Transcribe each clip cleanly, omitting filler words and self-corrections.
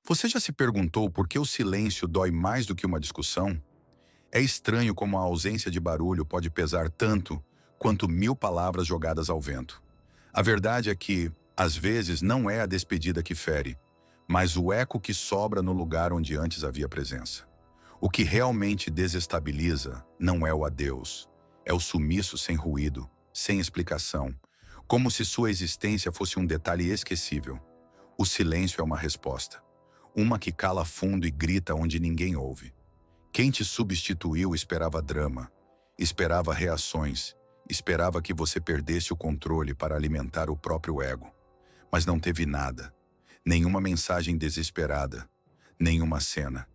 Você já se perguntou por que o silêncio dói mais do que uma discussão? É estranho como a ausência de barulho pode pesar tanto quanto 1000 palavras jogadas ao vento. A verdade é que, às vezes, não é a despedida que fere, mas o eco que sobra no lugar onde antes havia presença. O que realmente desestabiliza não é o adeus, é o sumiço sem ruído, sem explicação, como se sua existência fosse um detalhe esquecível. O silêncio é uma resposta, uma que cala fundo e grita onde ninguém ouve. Quem te substituiu esperava drama, esperava reações, esperava que você perdesse o controle para alimentar o próprio ego. Mas não teve nada, nenhuma mensagem desesperada, nenhuma cena,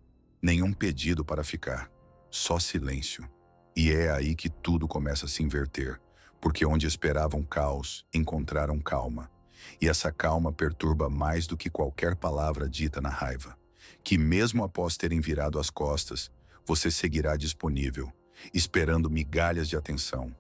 nenhum pedido para ficar, só silêncio. E é aí que tudo começa a se inverter, porque onde esperavam caos, encontraram calma. E essa calma perturba mais do que qualquer palavra dita na raiva. Que mesmo após terem virado as costas, você seguirá disponível, esperando migalhas de atenção.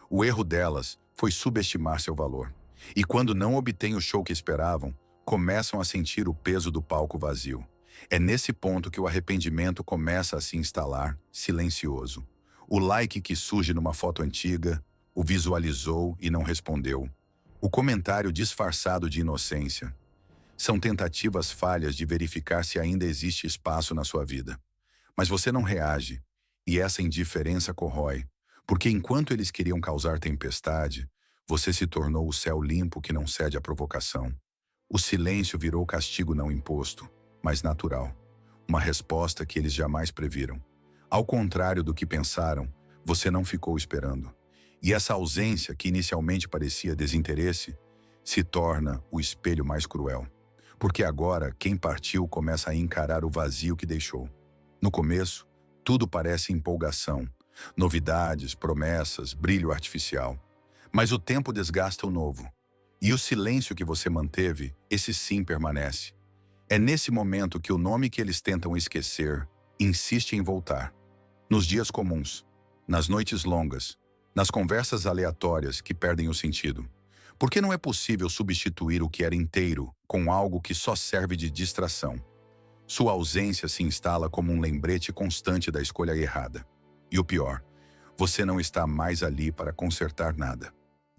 O erro delas foi subestimar seu valor. E quando não obtêm o show que esperavam, começam a sentir o peso do palco vazio. É nesse ponto que o arrependimento começa a se instalar, silencioso. O like que surge numa foto antiga, o visualizou e não respondeu. O comentário disfarçado de inocência. São tentativas falhas de verificar se ainda existe espaço na sua vida. Mas você não reage, e essa indiferença corrói, porque enquanto eles queriam causar tempestade, você se tornou o céu limpo que não cede à provocação. O silêncio virou castigo não imposto, mas natural. Uma resposta que eles jamais previram. Ao contrário do que pensaram, você não ficou esperando. E essa ausência, que inicialmente parecia desinteresse, se torna o espelho mais cruel. Porque agora, quem partiu começa a encarar o vazio que deixou. No começo, tudo parece empolgação, novidades, promessas, brilho artificial. Mas o tempo desgasta o novo. E o silêncio que você manteve, esse sim permanece. É nesse momento que o nome que eles tentam esquecer insiste em voltar. Nos dias comuns, nas noites longas, nas conversas aleatórias que perdem o sentido. Porque não é possível substituir o que era inteiro com algo que só serve de distração. Sua ausência se instala como um lembrete constante da escolha errada. E o pior, você não está mais ali para consertar nada.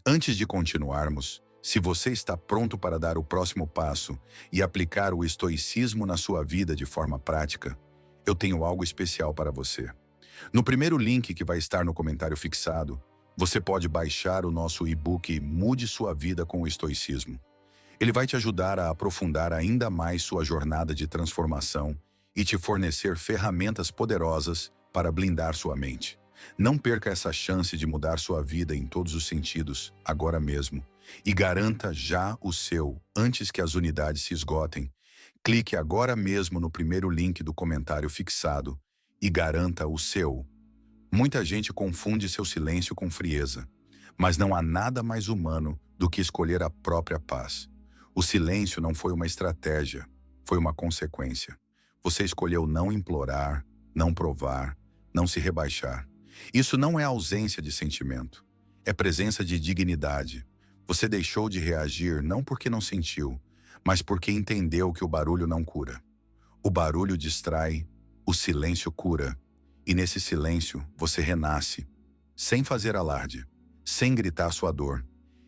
Antes de continuarmos, se você está pronto para dar o próximo passo e aplicar o estoicismo na sua vida de forma prática, eu tenho algo especial para você. No primeiro link que vai estar no comentário fixado, você pode baixar o nosso e-book Mude Sua Vida com o Estoicismo. Ele vai te ajudar a aprofundar ainda mais sua jornada de transformação e te fornecer ferramentas poderosas para blindar sua mente. Não perca essa chance de mudar sua vida em todos os sentidos, agora mesmo, e garanta já o seu antes que as unidades se esgotem. Clique agora mesmo no primeiro link do comentário fixado e garanta o seu. Muita gente confunde seu silêncio com frieza, mas não há nada mais humano do que escolher a própria paz. O silêncio não foi uma estratégia, foi uma consequência. Você escolheu não implorar, não provar, não se rebaixar. Isso não é ausência de sentimento, é presença de dignidade. Você deixou de reagir não porque não sentiu, mas porque entendeu que o barulho não cura. O barulho distrai, o silêncio cura. E nesse silêncio você renasce, sem fazer alarde, sem gritar sua dor.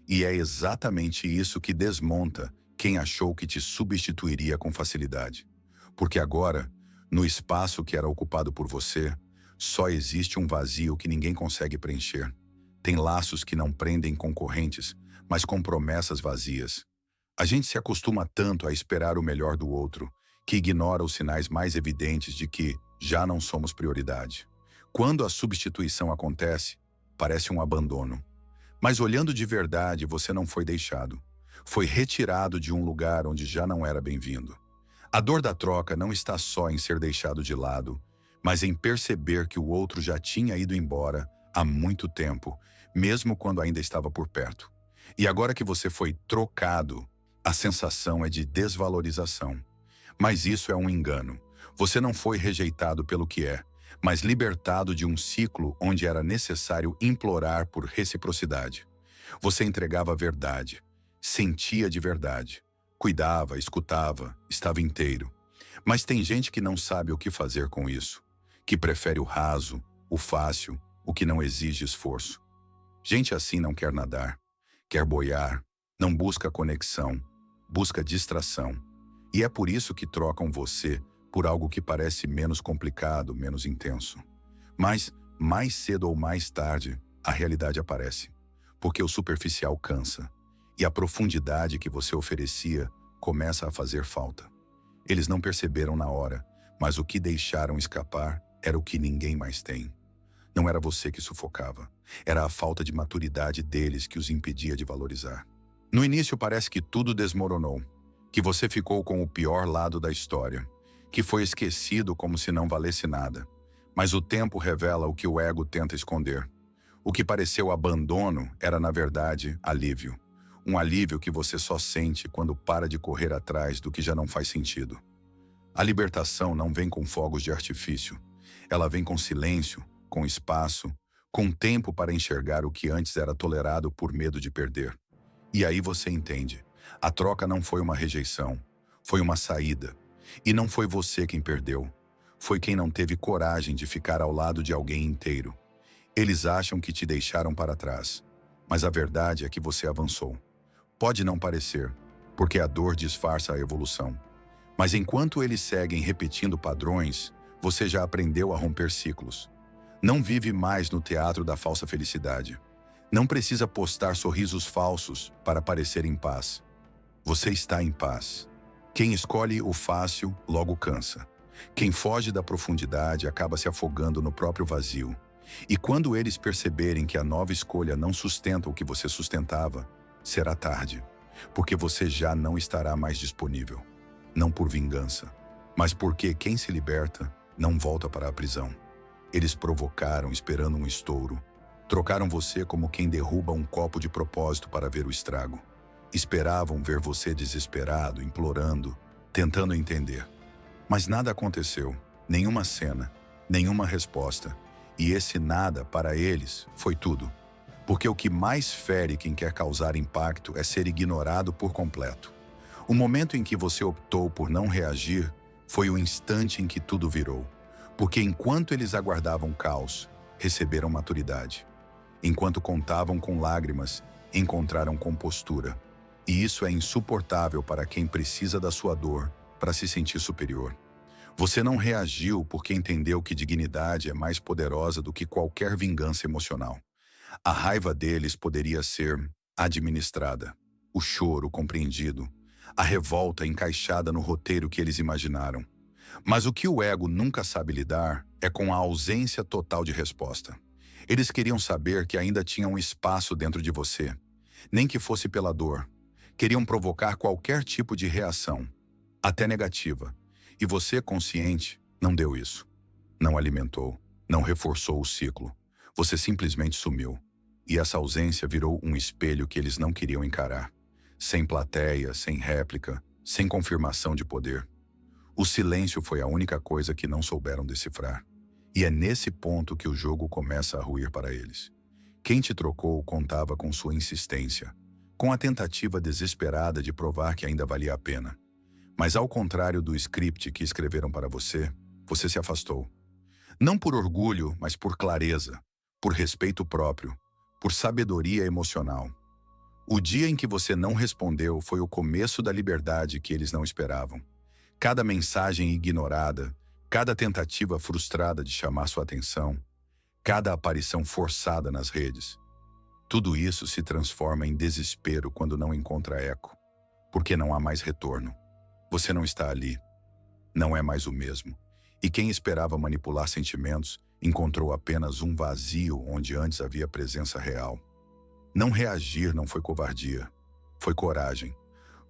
E é exatamente isso que desmonta quem achou que te substituiria com facilidade. Porque agora, no espaço que era ocupado por você, só existe um vazio que ninguém consegue preencher. Tem laços que não prendem concorrentes, mas com promessas vazias. A gente se acostuma tanto a esperar o melhor do outro, que ignora os sinais mais evidentes de que já não somos prioridade. Quando a substituição acontece, parece um abandono. Mas olhando de verdade, você não foi deixado. Foi retirado de um lugar onde já não era bem-vindo. A dor da troca não está só em ser deixado de lado, mas em perceber que o outro já tinha ido embora há muito tempo, mesmo quando ainda estava por perto. E agora que você foi trocado, a sensação é de desvalorização. Mas isso é um engano. Você não foi rejeitado pelo que é, mas libertado de um ciclo onde era necessário implorar por reciprocidade. Você entregava a verdade, sentia de verdade, cuidava, escutava, estava inteiro. Mas tem gente que não sabe o que fazer com isso, que prefere o raso, o fácil, o que não exige esforço. Gente assim não quer nadar, quer boiar, não busca conexão, busca distração. E é por isso que trocam você por algo que parece menos complicado, menos intenso. Mas, mais cedo ou mais tarde, a realidade aparece, porque o superficial cansa, e a profundidade que você oferecia começa a fazer falta. Eles não perceberam na hora, mas o que deixaram escapar era o que ninguém mais tem. Não era você que sufocava, era a falta de maturidade deles que os impedia de valorizar. No início parece que tudo desmoronou, que você ficou com o pior lado da história, que foi esquecido como se não valesse nada. Mas o tempo revela o que o ego tenta esconder. O que pareceu abandono era, na verdade, alívio. Um alívio que você só sente quando para de correr atrás do que já não faz sentido. A libertação não vem com fogos de artifício. Ela vem com silêncio, com espaço, com tempo para enxergar o que antes era tolerado por medo de perder. E aí você entende. A troca não foi uma rejeição, foi uma saída. E não foi você quem perdeu. Foi quem não teve coragem de ficar ao lado de alguém inteiro. Eles acham que te deixaram para trás, mas a verdade é que você avançou. Pode não parecer, porque a dor disfarça a evolução. Mas enquanto eles seguem repetindo padrões, você já aprendeu a romper ciclos. Não vive mais no teatro da falsa felicidade. Não precisa postar sorrisos falsos para parecer em paz. Você está em paz. Quem escolhe o fácil logo cansa. Quem foge da profundidade acaba se afogando no próprio vazio. E quando eles perceberem que a nova escolha não sustenta o que você sustentava, será tarde, porque você já não estará mais disponível. Não por vingança, mas porque quem se liberta não volta para a prisão. Eles provocaram esperando um estouro. Trocaram você como quem derruba um copo de propósito para ver o estrago. Esperavam ver você desesperado, implorando, tentando entender. Mas nada aconteceu, nenhuma cena, nenhuma resposta. E esse nada, para eles, foi tudo. Porque o que mais fere quem quer causar impacto é ser ignorado por completo. O momento em que você optou por não reagir foi o instante em que tudo virou. Porque enquanto eles aguardavam caos, receberam maturidade. Enquanto contavam com lágrimas, encontraram compostura. E isso é insuportável para quem precisa da sua dor para se sentir superior. Você não reagiu porque entendeu que dignidade é mais poderosa do que qualquer vingança emocional. A raiva deles poderia ser administrada, o choro compreendido, a revolta encaixada no roteiro que eles imaginaram. Mas o que o ego nunca sabe lidar é com a ausência total de resposta. Eles queriam saber que ainda tinha um espaço dentro de você, nem que fosse pela dor. Queriam provocar qualquer tipo de reação, até negativa. E você, consciente, não deu isso. Não alimentou, não reforçou o ciclo. Você simplesmente sumiu. E essa ausência virou um espelho que eles não queriam encarar. Sem plateia, sem réplica, sem confirmação de poder. O silêncio foi a única coisa que não souberam decifrar. E é nesse ponto que o jogo começa a ruir para eles. Quem te trocou contava com sua insistência, com a tentativa desesperada de provar que ainda valia a pena. Mas ao contrário do script que escreveram para você, você se afastou. Não por orgulho, mas por clareza, por respeito próprio, por sabedoria emocional. O dia em que você não respondeu foi o começo da liberdade que eles não esperavam. Cada mensagem ignorada, cada tentativa frustrada de chamar sua atenção, cada aparição forçada nas redes. Tudo isso se transforma em desespero quando não encontra eco, porque não há mais retorno. Você não está ali. Não é mais o mesmo. E quem esperava manipular sentimentos encontrou apenas um vazio onde antes havia presença real. Não reagir não foi covardia, foi coragem.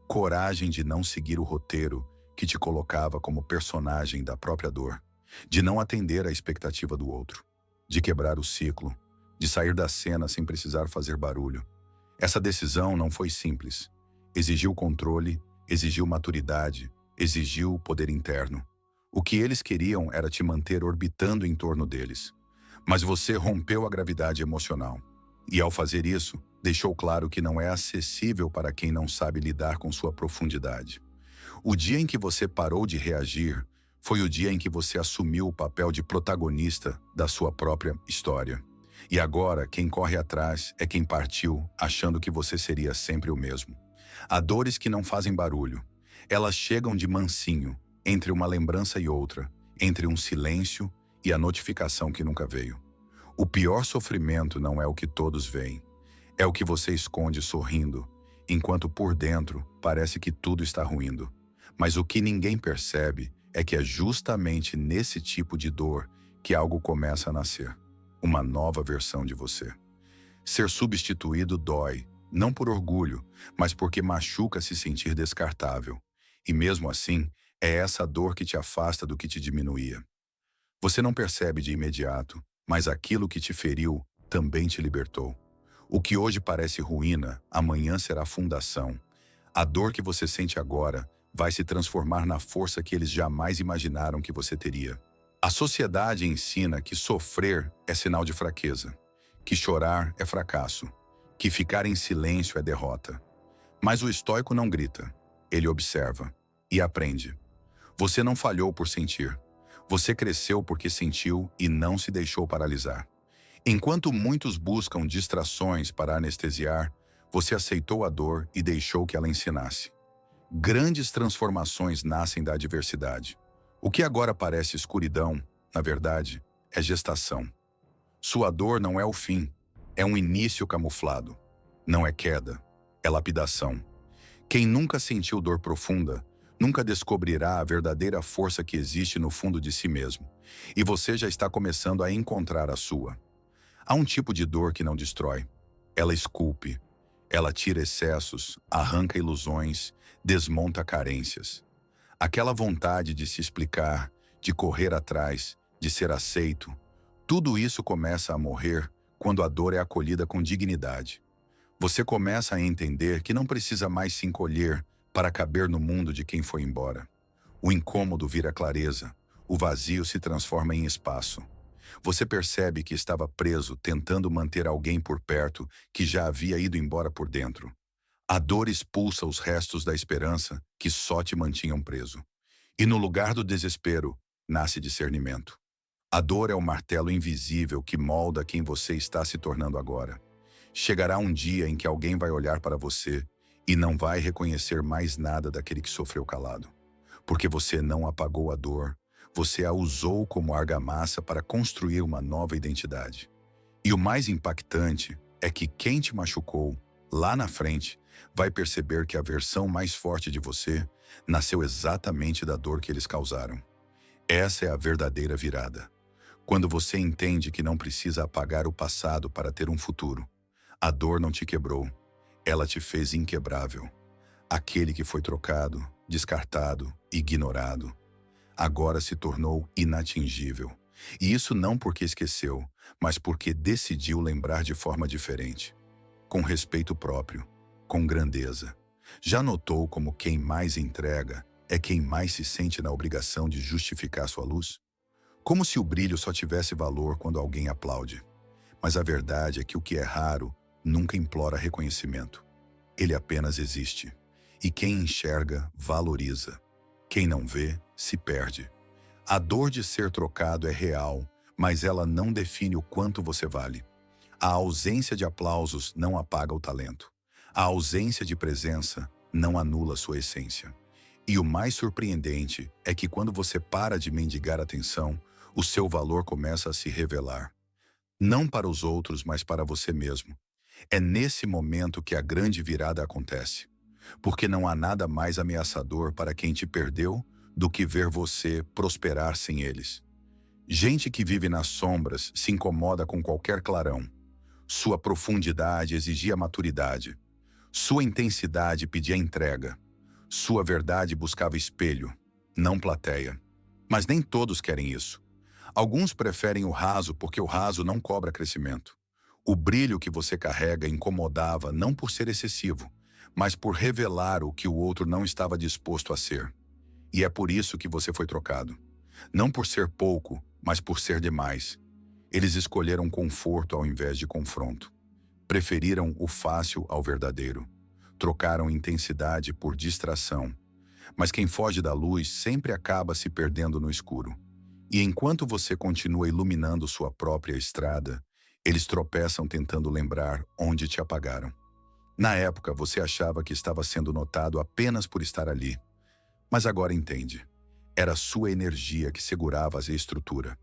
Coragem de não seguir o roteiro que te colocava como personagem da própria dor, de não atender à expectativa do outro, de quebrar o ciclo, de sair da cena sem precisar fazer barulho. Essa decisão não foi simples. Exigiu controle, exigiu maturidade, exigiu poder interno. O que eles queriam era te manter orbitando em torno deles. Mas você rompeu a gravidade emocional. E ao fazer isso, deixou claro que não é acessível para quem não sabe lidar com sua profundidade. O dia em que você parou de reagir foi o dia em que você assumiu o papel de protagonista da sua própria história. E agora, quem corre atrás é quem partiu, achando que você seria sempre o mesmo. Há dores que não fazem barulho. Elas chegam de mansinho, entre uma lembrança e outra, entre um silêncio e a notificação que nunca veio. O pior sofrimento não é o que todos veem. É o que você esconde sorrindo, enquanto por dentro parece que tudo está ruindo. Mas o que ninguém percebe é que é justamente nesse tipo de dor que algo começa a nascer. Uma nova versão de você. Ser substituído dói, não por orgulho, mas porque machuca se sentir descartável. E mesmo assim, é essa dor que te afasta do que te diminuía. Você não percebe de imediato, mas aquilo que te feriu também te libertou. O que hoje parece ruína, amanhã será fundação. A dor que você sente agora vai se transformar na força que eles jamais imaginaram que você teria. A sociedade ensina que sofrer é sinal de fraqueza, que chorar é fracasso, que ficar em silêncio é derrota. Mas o estoico não grita, ele observa e aprende. Você não falhou por sentir. Você cresceu porque sentiu e não se deixou paralisar. Enquanto muitos buscam distrações para anestesiar, você aceitou a dor e deixou que ela ensinasse. Grandes transformações nascem da adversidade. O que agora parece escuridão, na verdade, é gestação. Sua dor não é o fim, é um início camuflado. Não é queda, é lapidação. Quem nunca sentiu dor profunda, nunca descobrirá a verdadeira força que existe no fundo de si mesmo. E você já está começando a encontrar a sua. Há um tipo de dor que não destrói. Ela esculpe. Ela tira excessos, arranca ilusões, desmonta carências. Aquela vontade de se explicar, de correr atrás, de ser aceito, tudo isso começa a morrer quando a dor é acolhida com dignidade. Você começa a entender que não precisa mais se encolher para caber no mundo de quem foi embora. O incômodo vira clareza, o vazio se transforma em espaço. Você percebe que estava preso tentando manter alguém por perto que já havia ido embora por dentro. A dor expulsa os restos da esperança que só te mantinham preso. E no lugar do desespero, nasce discernimento. A dor é o martelo invisível que molda quem você está se tornando agora. Chegará um dia em que alguém vai olhar para você e não vai reconhecer mais nada daquele que sofreu calado. Porque você não apagou a dor, você a usou como argamassa para construir uma nova identidade. E o mais impactante é que quem te machucou, lá na frente, vai perceber que a versão mais forte de você nasceu exatamente da dor que eles causaram. Essa é a verdadeira virada. Quando você entende que não precisa apagar o passado para ter um futuro. A dor não te quebrou, ela te fez inquebrável. Aquele que foi trocado, descartado, ignorado, agora se tornou inatingível. E isso não porque esqueceu, mas porque decidiu lembrar de forma diferente. Com respeito próprio, com grandeza. Já notou como quem mais entrega é quem mais se sente na obrigação de justificar sua luz? Como se o brilho só tivesse valor quando alguém aplaude. Mas a verdade é que o que é raro nunca implora reconhecimento. Ele apenas existe. E quem enxerga, valoriza. Quem não vê, se perde. A dor de ser trocado é real, mas ela não define o quanto você vale. A ausência de aplausos não apaga o talento. A ausência de presença não anula sua essência. E o mais surpreendente é que quando você para de mendigar atenção, o seu valor começa a se revelar. Não para os outros, mas para você mesmo. É nesse momento que a grande virada acontece. Porque não há nada mais ameaçador para quem te perdeu do que ver você prosperar sem eles. Gente que vive nas sombras se incomoda com qualquer clarão. Sua profundidade exigia maturidade. Sua intensidade pedia entrega. Sua verdade buscava espelho, não plateia. Mas nem todos querem isso. Alguns preferem o raso porque o raso não cobra crescimento. O brilho que você carrega incomodava não por ser excessivo, mas por revelar o que o outro não estava disposto a ser. E é por isso que você foi trocado. Não por ser pouco, mas por ser demais. Eles escolheram conforto ao invés de confronto. Preferiram o fácil ao verdadeiro. Trocaram intensidade por distração. Mas quem foge da luz sempre acaba se perdendo no escuro. E enquanto você continua iluminando sua própria estrada, eles tropeçam tentando lembrar onde te apagaram. Na época, você achava que estava sendo notado apenas por estar ali. Mas agora entende. Era sua energia que segurava a estrutura.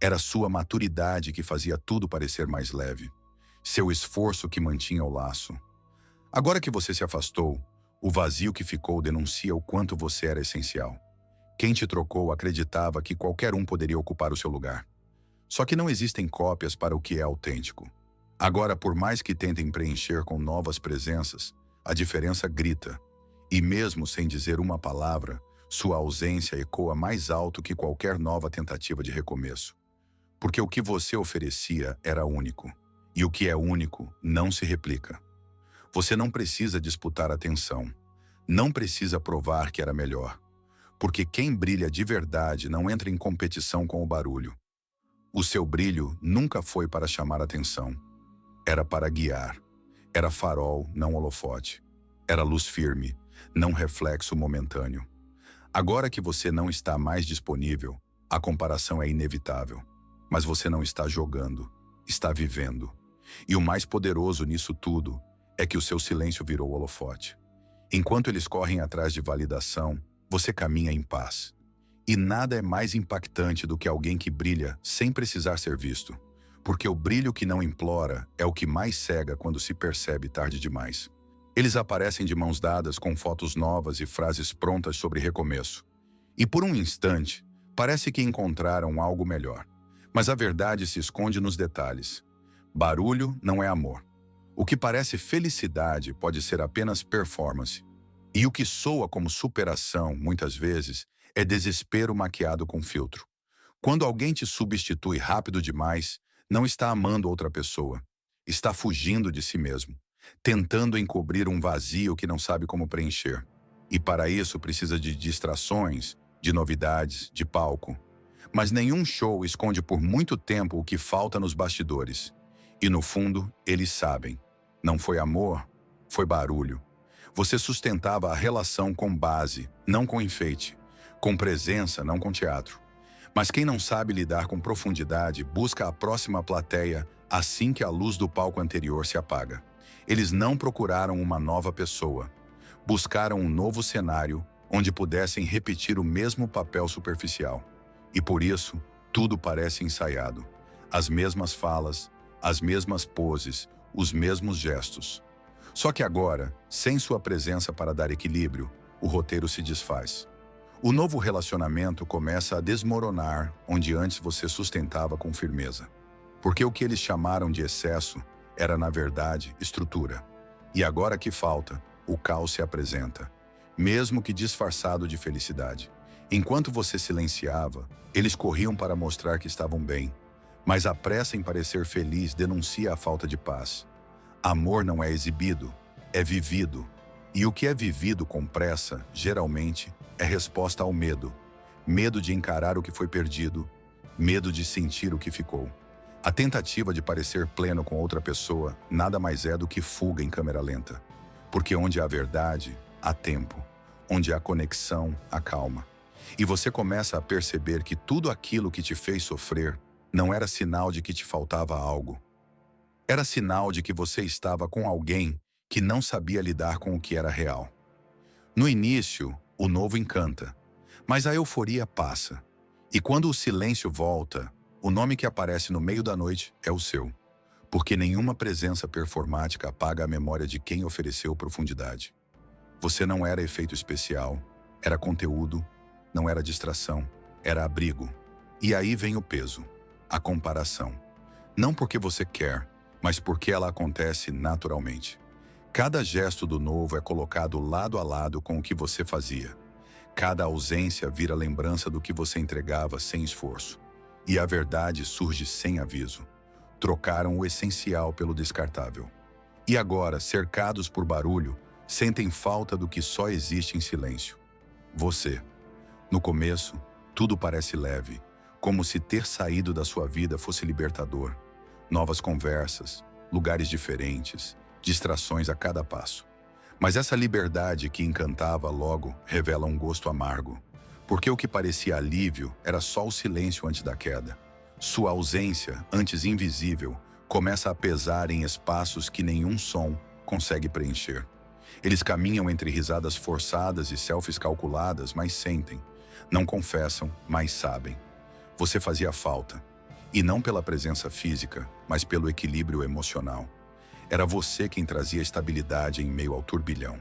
Era sua maturidade que fazia tudo parecer mais leve. Seu esforço que mantinha o laço. Agora que você se afastou, o vazio que ficou denuncia o quanto você era essencial. Quem te trocou acreditava que qualquer um poderia ocupar o seu lugar. Só que não existem cópias para o que é autêntico. Agora, por mais que tentem preencher com novas presenças, a diferença grita. E mesmo sem dizer uma palavra, sua ausência ecoa mais alto que qualquer nova tentativa de recomeço. Porque o que você oferecia era único. E o que é único não se replica. Você não precisa disputar atenção. Não precisa provar que era melhor. Porque quem brilha de verdade não entra em competição com o barulho. O seu brilho nunca foi para chamar atenção. Era para guiar. Era farol, não holofote. Era luz firme, não reflexo momentâneo. Agora que você não está mais disponível, a comparação é inevitável. Mas você não está jogando, está vivendo. E o mais poderoso nisso tudo é que o seu silêncio virou holofote. Enquanto eles correm atrás de validação, você caminha em paz. E nada é mais impactante do que alguém que brilha sem precisar ser visto. Porque o brilho que não implora é o que mais cega quando se percebe tarde demais. Eles aparecem de mãos dadas com fotos novas e frases prontas sobre recomeço. E por um instante, parece que encontraram algo melhor. Mas a verdade se esconde nos detalhes. Barulho não é amor. O que parece felicidade pode ser apenas performance. E o que soa como superação, muitas vezes, é desespero maquiado com filtro. Quando alguém te substitui rápido demais, não está amando outra pessoa. Está fugindo de si mesmo, tentando encobrir um vazio que não sabe como preencher. E para isso precisa de distrações, de novidades, de palco. Mas nenhum show esconde por muito tempo o que falta nos bastidores. E no fundo, eles sabem. Não foi amor, foi barulho. Você sustentava a relação com base, não com enfeite. Com presença, não com teatro. Mas quem não sabe lidar com profundidade busca a próxima plateia assim que a luz do palco anterior se apaga. Eles não procuraram uma nova pessoa. Buscaram um novo cenário onde pudessem repetir o mesmo papel superficial. E por isso, tudo parece ensaiado. As mesmas falas, as mesmas poses, os mesmos gestos. Só que agora, sem sua presença para dar equilíbrio, o roteiro se desfaz. O novo relacionamento começa a desmoronar onde antes você sustentava com firmeza. Porque o que eles chamaram de excesso era, na verdade, estrutura. E agora que falta, o caos se apresenta, mesmo que disfarçado de felicidade. Enquanto você silenciava, eles corriam para mostrar que estavam bem. Mas a pressa em parecer feliz denuncia a falta de paz. Amor não é exibido, é vivido. E o que é vivido com pressa, geralmente, é resposta ao medo. Medo de encarar o que foi perdido, medo de sentir o que ficou. A tentativa de parecer pleno com outra pessoa nada mais é do que fuga em câmera lenta. Porque onde há verdade, há tempo. Onde há conexão, há calma. E você começa a perceber que tudo aquilo que te fez sofrer não era sinal de que te faltava algo. Era sinal de que você estava com alguém que não sabia lidar com o que era real. No início, o novo encanta, mas a euforia passa. E quando o silêncio volta, o nome que aparece no meio da noite é o seu. Porque nenhuma presença performática apaga a memória de quem ofereceu profundidade. Você não era efeito especial, era conteúdo, não era distração, era abrigo. E aí vem o peso, a comparação. Não porque você quer, mas porque ela acontece naturalmente. Cada gesto do novo é colocado lado a lado com o que você fazia. Cada ausência vira lembrança do que você entregava sem esforço. E a verdade surge sem aviso. Trocaram o essencial pelo descartável. E agora, cercados por barulho, sentem falta do que só existe em silêncio. Você. No começo, tudo parece leve, como se ter saído da sua vida fosse libertador. Novas conversas, lugares diferentes, distrações a cada passo. Mas essa liberdade que encantava logo revela um gosto amargo, porque o que parecia alívio era só o silêncio antes da queda. Sua ausência, antes invisível, começa a pesar em espaços que nenhum som consegue preencher. Eles caminham entre risadas forçadas e selfies calculadas, mas sentem. Não confessam, mas sabem. Você fazia falta. E não pela presença física, mas pelo equilíbrio emocional. Era você quem trazia estabilidade em meio ao turbilhão.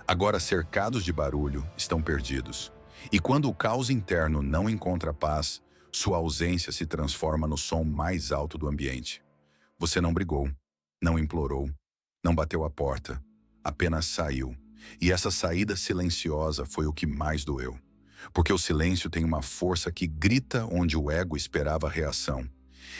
Agora, cercados de barulho, estão perdidos. E quando o caos interno não encontra paz, sua ausência se transforma no som mais alto do ambiente. Você não brigou, não implorou, não bateu a porta, apenas saiu. E essa saída silenciosa foi o que mais doeu. Porque o silêncio tem uma força que grita onde o ego esperava a reação.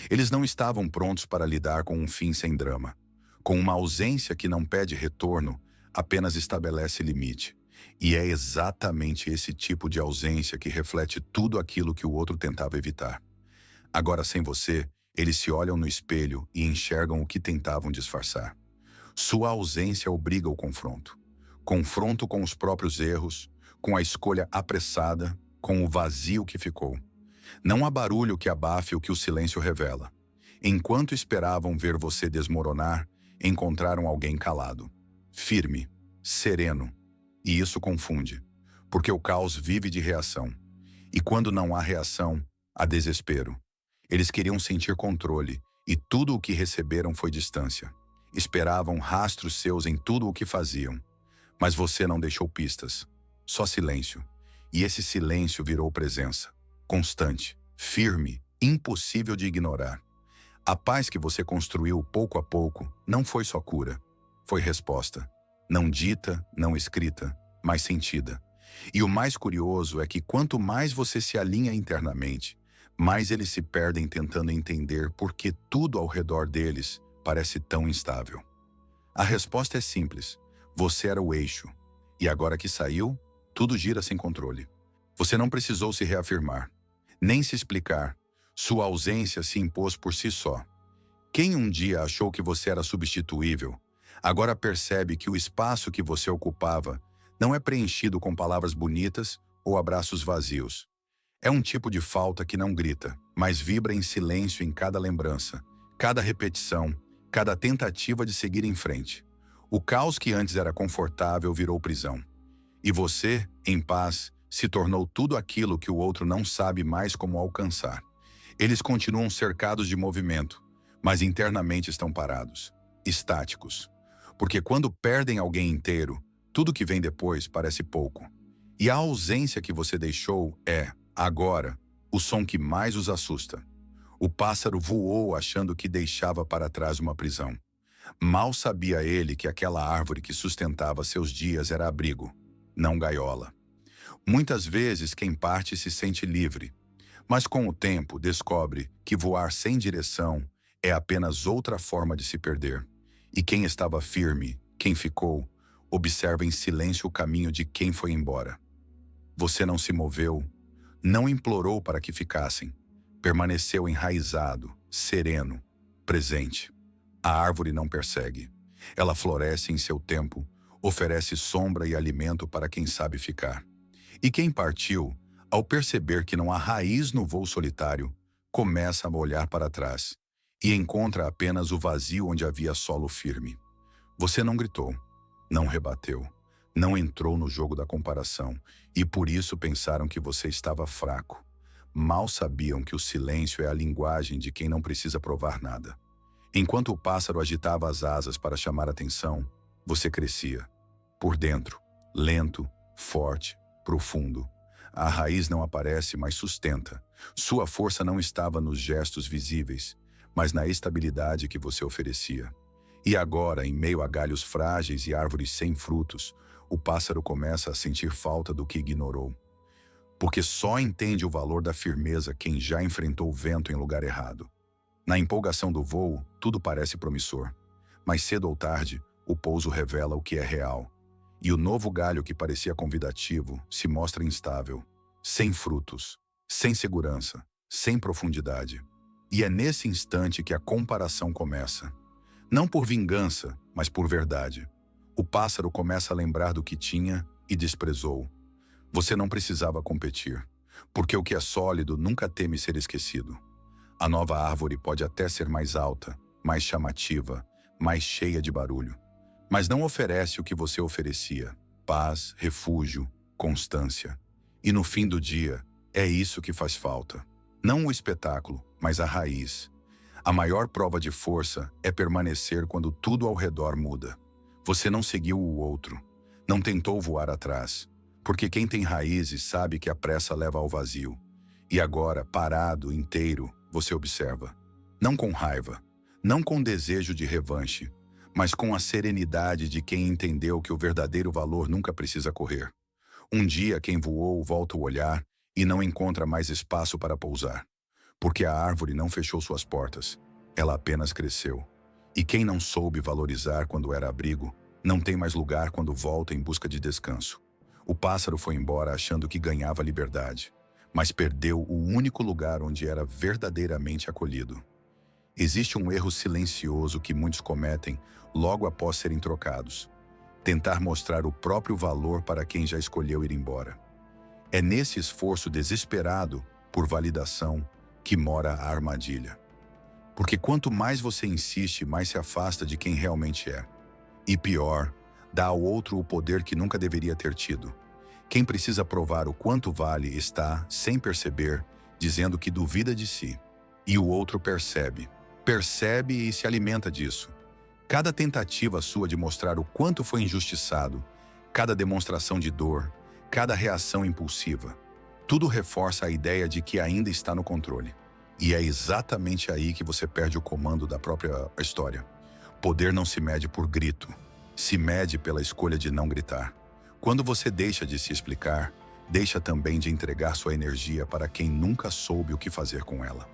Eles não estavam prontos para lidar com um fim sem drama. Com uma ausência que não pede retorno, apenas estabelece limite. E é exatamente esse tipo de ausência que reflete tudo aquilo que o outro tentava evitar. Agora, sem você, eles se olham no espelho e enxergam o que tentavam disfarçar. Sua ausência obriga o confronto. Confronto com os próprios erros, com a escolha apressada, com o vazio que ficou. Não há barulho que abafe o que o silêncio revela. Enquanto esperavam ver você desmoronar, encontraram alguém calado, firme, sereno. E isso confunde, porque o caos vive de reação. E quando não há reação, há desespero. Eles queriam sentir controle, e tudo o que receberam foi distância. Esperavam rastros seus em tudo o que faziam. Mas você não deixou pistas, só silêncio. E esse silêncio virou presença, constante, firme, impossível de ignorar. A paz que você construiu pouco a pouco não foi só cura, foi resposta. Não dita, não escrita, mas sentida. E o mais curioso é que quanto mais você se alinha internamente, mais eles se perdem tentando entender por que tudo ao redor deles parece tão instável. A resposta é simples. Você era o eixo. E agora que saiu, tudo gira sem controle. Você não precisou se reafirmar, nem se explicar. Sua ausência se impôs por si só. Quem um dia achou que você era substituível, agora percebe que o espaço que você ocupava não é preenchido com palavras bonitas ou abraços vazios. É um tipo de falta que não grita, mas vibra em silêncio em cada lembrança, cada repetição, cada tentativa de seguir em frente. O caos que antes era confortável virou prisão. E você, em paz, se tornou tudo aquilo que o outro não sabe mais como alcançar. Eles continuam cercados de movimento, mas internamente estão parados, estáticos. Porque quando perdem alguém inteiro, tudo que vem depois parece pouco. E a ausência que você deixou é, agora, o som que mais os assusta. O pássaro voou achando que deixava para trás uma prisão. Mal sabia ele que aquela árvore que sustentava seus dias era abrigo, não gaiola. Muitas vezes quem parte se sente livre, mas com o tempo descobre que voar sem direção é apenas outra forma de se perder. E quem estava firme, quem ficou, observa em silêncio o caminho de quem foi embora. Você não se moveu, não implorou para que ficassem. Permaneceu enraizado, sereno, presente. A árvore não persegue. Ela floresce em seu tempo, oferece sombra e alimento para quem sabe ficar. E quem partiu, ao perceber que não há raiz no voo solitário, começa a olhar para trás e encontra apenas o vazio onde havia solo firme. Você não gritou, não rebateu, não entrou no jogo da comparação e por isso pensaram que você estava fraco. Mal sabiam que o silêncio é a linguagem de quem não precisa provar nada. Enquanto o pássaro agitava as asas para chamar atenção, você crescia. Por dentro, lento, forte, profundo. A raiz não aparece, mas sustenta. Sua força não estava nos gestos visíveis, mas na estabilidade que você oferecia. E agora, em meio a galhos frágeis e árvores sem frutos, o pássaro começa a sentir falta do que ignorou. Porque só entende o valor da firmeza quem já enfrentou o vento em lugar errado. Na empolgação do voo, tudo parece promissor. Mas cedo ou tarde, o pouso revela o que é real. E o novo galho que parecia convidativo se mostra instável, sem frutos, sem segurança, sem profundidade. E é nesse instante que a comparação começa. Não por vingança, mas por verdade. O pássaro começa a lembrar do que tinha e desprezou. Você não precisava competir, porque o que é sólido nunca teme ser esquecido. A nova árvore pode até ser mais alta, mais chamativa, mais cheia de barulho, mas não oferece o que você oferecia: paz, refúgio, constância. E no fim do dia, é isso que faz falta. Não o espetáculo, mas a raiz. A maior prova de força é permanecer quando tudo ao redor muda. Você não seguiu o outro, não tentou voar atrás, porque quem tem raízes sabe que a pressa leva ao vazio. E agora, parado, inteiro, você observa. Não com raiva, não com desejo de revanche, mas com a serenidade de quem entendeu que o verdadeiro valor nunca precisa correr. Um dia quem voou volta o olhar e não encontra mais espaço para pousar. Porque a árvore não fechou suas portas, ela apenas cresceu. E quem não soube valorizar quando era abrigo, não tem mais lugar quando volta em busca de descanso. O pássaro foi embora achando que ganhava liberdade, mas perdeu o único lugar onde era verdadeiramente acolhido. Existe um erro silencioso que muitos cometem logo após serem trocados: tentar mostrar o próprio valor para quem já escolheu ir embora. É nesse esforço desesperado por validação que mora a armadilha. Porque quanto mais você insiste, mais se afasta de quem realmente é. E pior, dá ao outro o poder que nunca deveria ter tido. Quem precisa provar o quanto vale está, sem perceber, dizendo que duvida de si. E o outro percebe. Percebe e se alimenta disso. Cada tentativa sua de mostrar o quanto foi injustiçado, cada demonstração de dor, cada reação impulsiva, tudo reforça a ideia de que ainda está no controle. E é exatamente aí que você perde o comando da própria história. Poder não se mede por grito, se mede pela escolha de não gritar. Quando você deixa de se explicar, deixa também de entregar sua energia para quem nunca soube o que fazer com ela.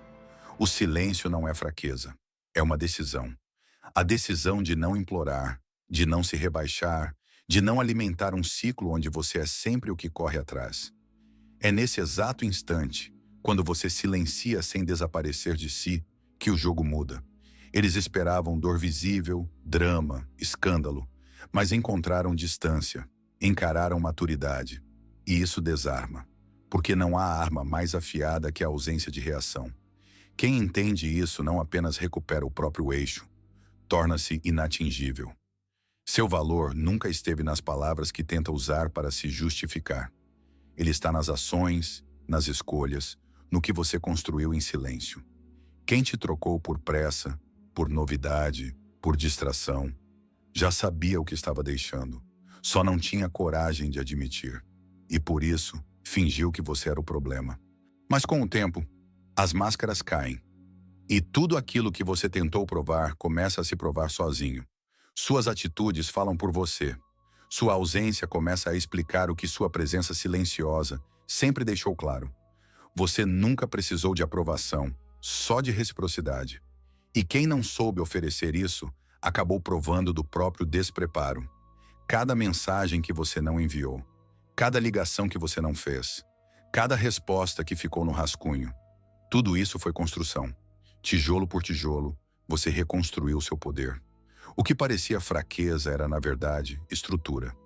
O silêncio não é fraqueza, é uma decisão. A decisão de não implorar, de não se rebaixar, de não alimentar um ciclo onde você é sempre o que corre atrás. É nesse exato instante, quando você silencia sem desaparecer de si, que o jogo muda. Eles esperavam dor visível, drama, escândalo, mas encontraram distância, encararam maturidade. E isso desarma, porque não há arma mais afiada que a ausência de reação. Quem entende isso não apenas recupera o próprio eixo, torna-se inatingível. Seu valor nunca esteve nas palavras que tenta usar para se justificar. Ele está nas ações, nas escolhas, no que você construiu em silêncio. Quem te trocou por pressa, por novidade, por distração, já sabia o que estava deixando, só não tinha coragem de admitir. E por isso, fingiu que você era o problema. Mas com o tempo, as máscaras caem. E tudo aquilo que você tentou provar começa a se provar sozinho. Suas atitudes falam por você. Sua ausência começa a explicar o que sua presença silenciosa sempre deixou claro. Você nunca precisou de aprovação, só de reciprocidade. E quem não soube oferecer isso, acabou provando do próprio despreparo. Cada mensagem que você não enviou, cada ligação que você não fez, cada resposta que ficou no rascunho, tudo isso foi construção. Tijolo por tijolo, você reconstruiu seu poder. O que parecia fraqueza era, na verdade, estrutura.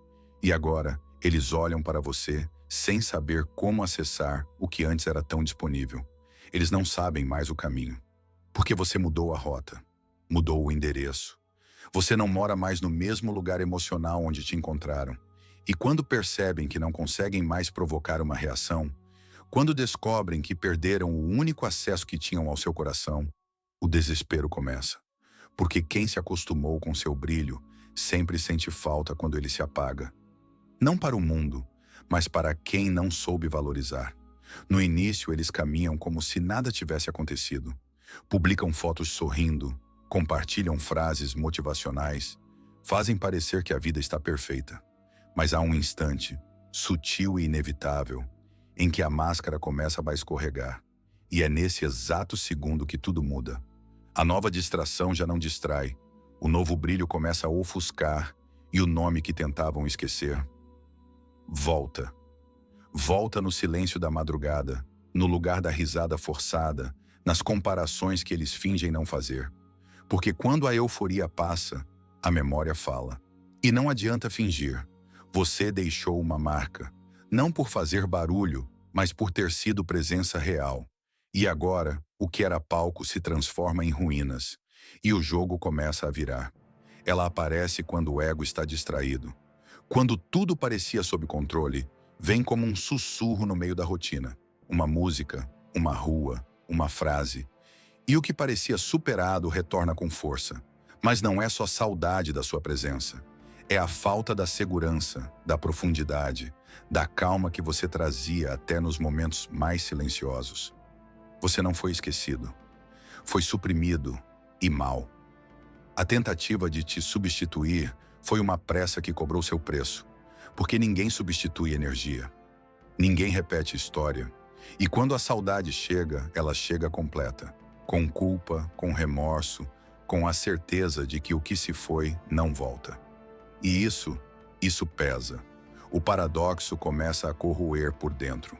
E agora, eles olham para você sem saber como acessar o que antes era tão disponível. Eles não sabem mais o caminho. Porque você mudou a rota, mudou o endereço. Você não mora mais no mesmo lugar emocional onde te encontraram. E quando percebem que não conseguem mais provocar uma reação, quando descobrem que perderam o único acesso que tinham ao seu coração, o desespero começa. Porque quem se acostumou com seu brilho sempre sente falta quando ele se apaga. Não para o mundo, mas para quem não soube valorizar. No início, eles caminham como se nada tivesse acontecido. Publicam fotos sorrindo, compartilham frases motivacionais, fazem parecer que a vida está perfeita. Mas há um instante, sutil e inevitável, em que a máscara começa a escorregar. E é nesse exato segundo que tudo muda. A nova distração já não distrai, o novo brilho começa a ofuscar e o nome que tentavam esquecer volta. Volta no silêncio da madrugada, no lugar da risada forçada, nas comparações que eles fingem não fazer. Porque quando a euforia passa, a memória fala. E não adianta fingir. Você deixou uma marca, não por fazer barulho, mas por ter sido presença real. E agora, o que era palco se transforma em ruínas. E o jogo começa a virar. Ela aparece quando o ego está distraído. Quando tudo parecia sob controle, vem como um sussurro no meio da rotina. Uma música, uma rua, uma frase. E o que parecia superado retorna com força. Mas não é só saudade da sua presença. É a falta da segurança, da profundidade, da calma que você trazia até nos momentos mais silenciosos. Você não foi esquecido. Foi suprimido e mal. A tentativa de te substituir foi uma pressa que cobrou seu preço. Porque ninguém substitui energia. Ninguém repete história. E quando a saudade chega, ela chega completa. Com culpa, com remorso, com a certeza de que o que se foi não volta. E isso pesa. O paradoxo começa a corroer por dentro.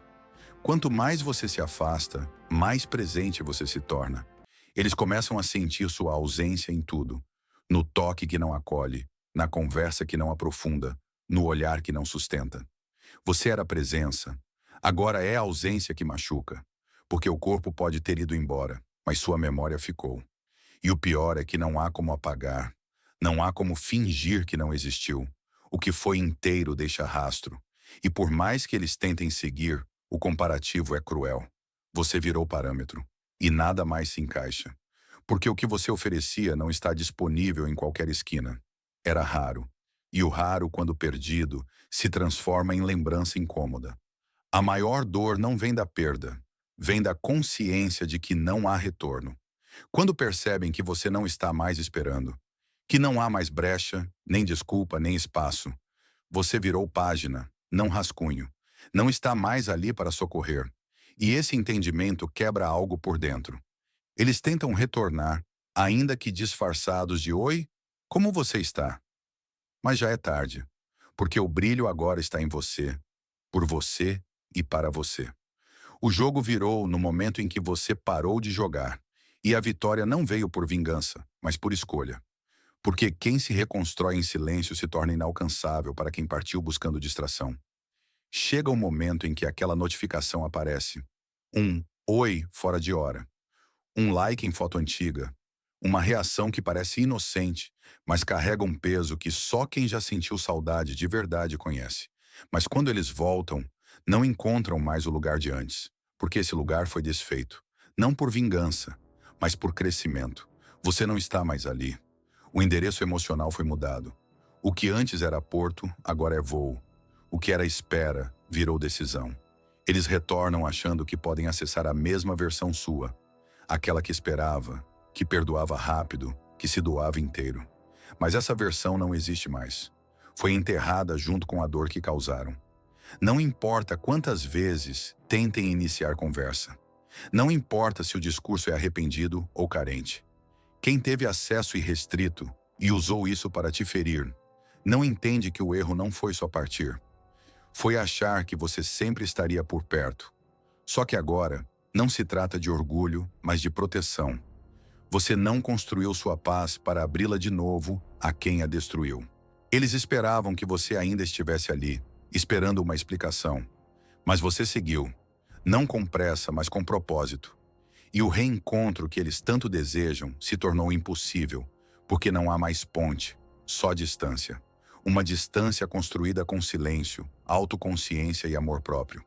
Quanto mais você se afasta, mais presente você se torna. Eles começam a sentir sua ausência em tudo. No toque que não acolhe, na conversa que não aprofunda, no olhar que não sustenta. Você era presença, agora é a ausência que machuca. Porque o corpo pode ter ido embora, mas sua memória ficou. E o pior é que não há como apagar. Não há como fingir que não existiu. O que foi inteiro deixa rastro. E por mais que eles tentem seguir, o comparativo é cruel. Você virou parâmetro. E nada mais se encaixa. Porque o que você oferecia não está disponível em qualquer esquina. Era raro. E o raro, quando perdido, se transforma em lembrança incômoda. A maior dor não vem da perda. Vem da consciência de que não há retorno. Quando percebem que você não está mais esperando, que não há mais brecha, nem desculpa, nem espaço. Você virou página, não rascunho. Não está mais ali para socorrer. E esse entendimento quebra algo por dentro. Eles tentam retornar, ainda que disfarçados de "Oi, como você está?" Mas já é tarde, porque o brilho agora está em você, por você e para você. O jogo virou no momento em que você parou de jogar. E a vitória não veio por vingança, mas por escolha. Porque quem se reconstrói em silêncio se torna inalcançável para quem partiu buscando distração. Chega o momento em que aquela notificação aparece. Um "oi" fora de hora. Um like em foto antiga. Uma reação que parece inocente, mas carrega um peso que só quem já sentiu saudade de verdade conhece. Mas quando eles voltam, não encontram mais o lugar de antes, porque esse lugar foi desfeito. Não por vingança, mas por crescimento. Você não está mais ali. O endereço emocional foi mudado. O que antes era porto, agora é voo. O que era espera, virou decisão. Eles retornam achando que podem acessar a mesma versão sua. Aquela que esperava, que perdoava rápido, que se doava inteiro. Mas essa versão não existe mais. Foi enterrada junto com a dor que causaram. Não importa quantas vezes tentem iniciar conversa. Não importa se o discurso é arrependido ou carente. Quem teve acesso irrestrito e usou isso para te ferir, não entende que o erro não foi só partir. Foi achar que você sempre estaria por perto. Só que agora, não se trata de orgulho, mas de proteção. Você não construiu sua paz para abri-la de novo a quem a destruiu. Eles esperavam que você ainda estivesse ali, esperando uma explicação. Mas você seguiu, não com pressa, mas com propósito. E o reencontro que eles tanto desejam se tornou impossível, porque não há mais ponte, só distância. Uma distância construída com silêncio, autoconsciência e amor próprio.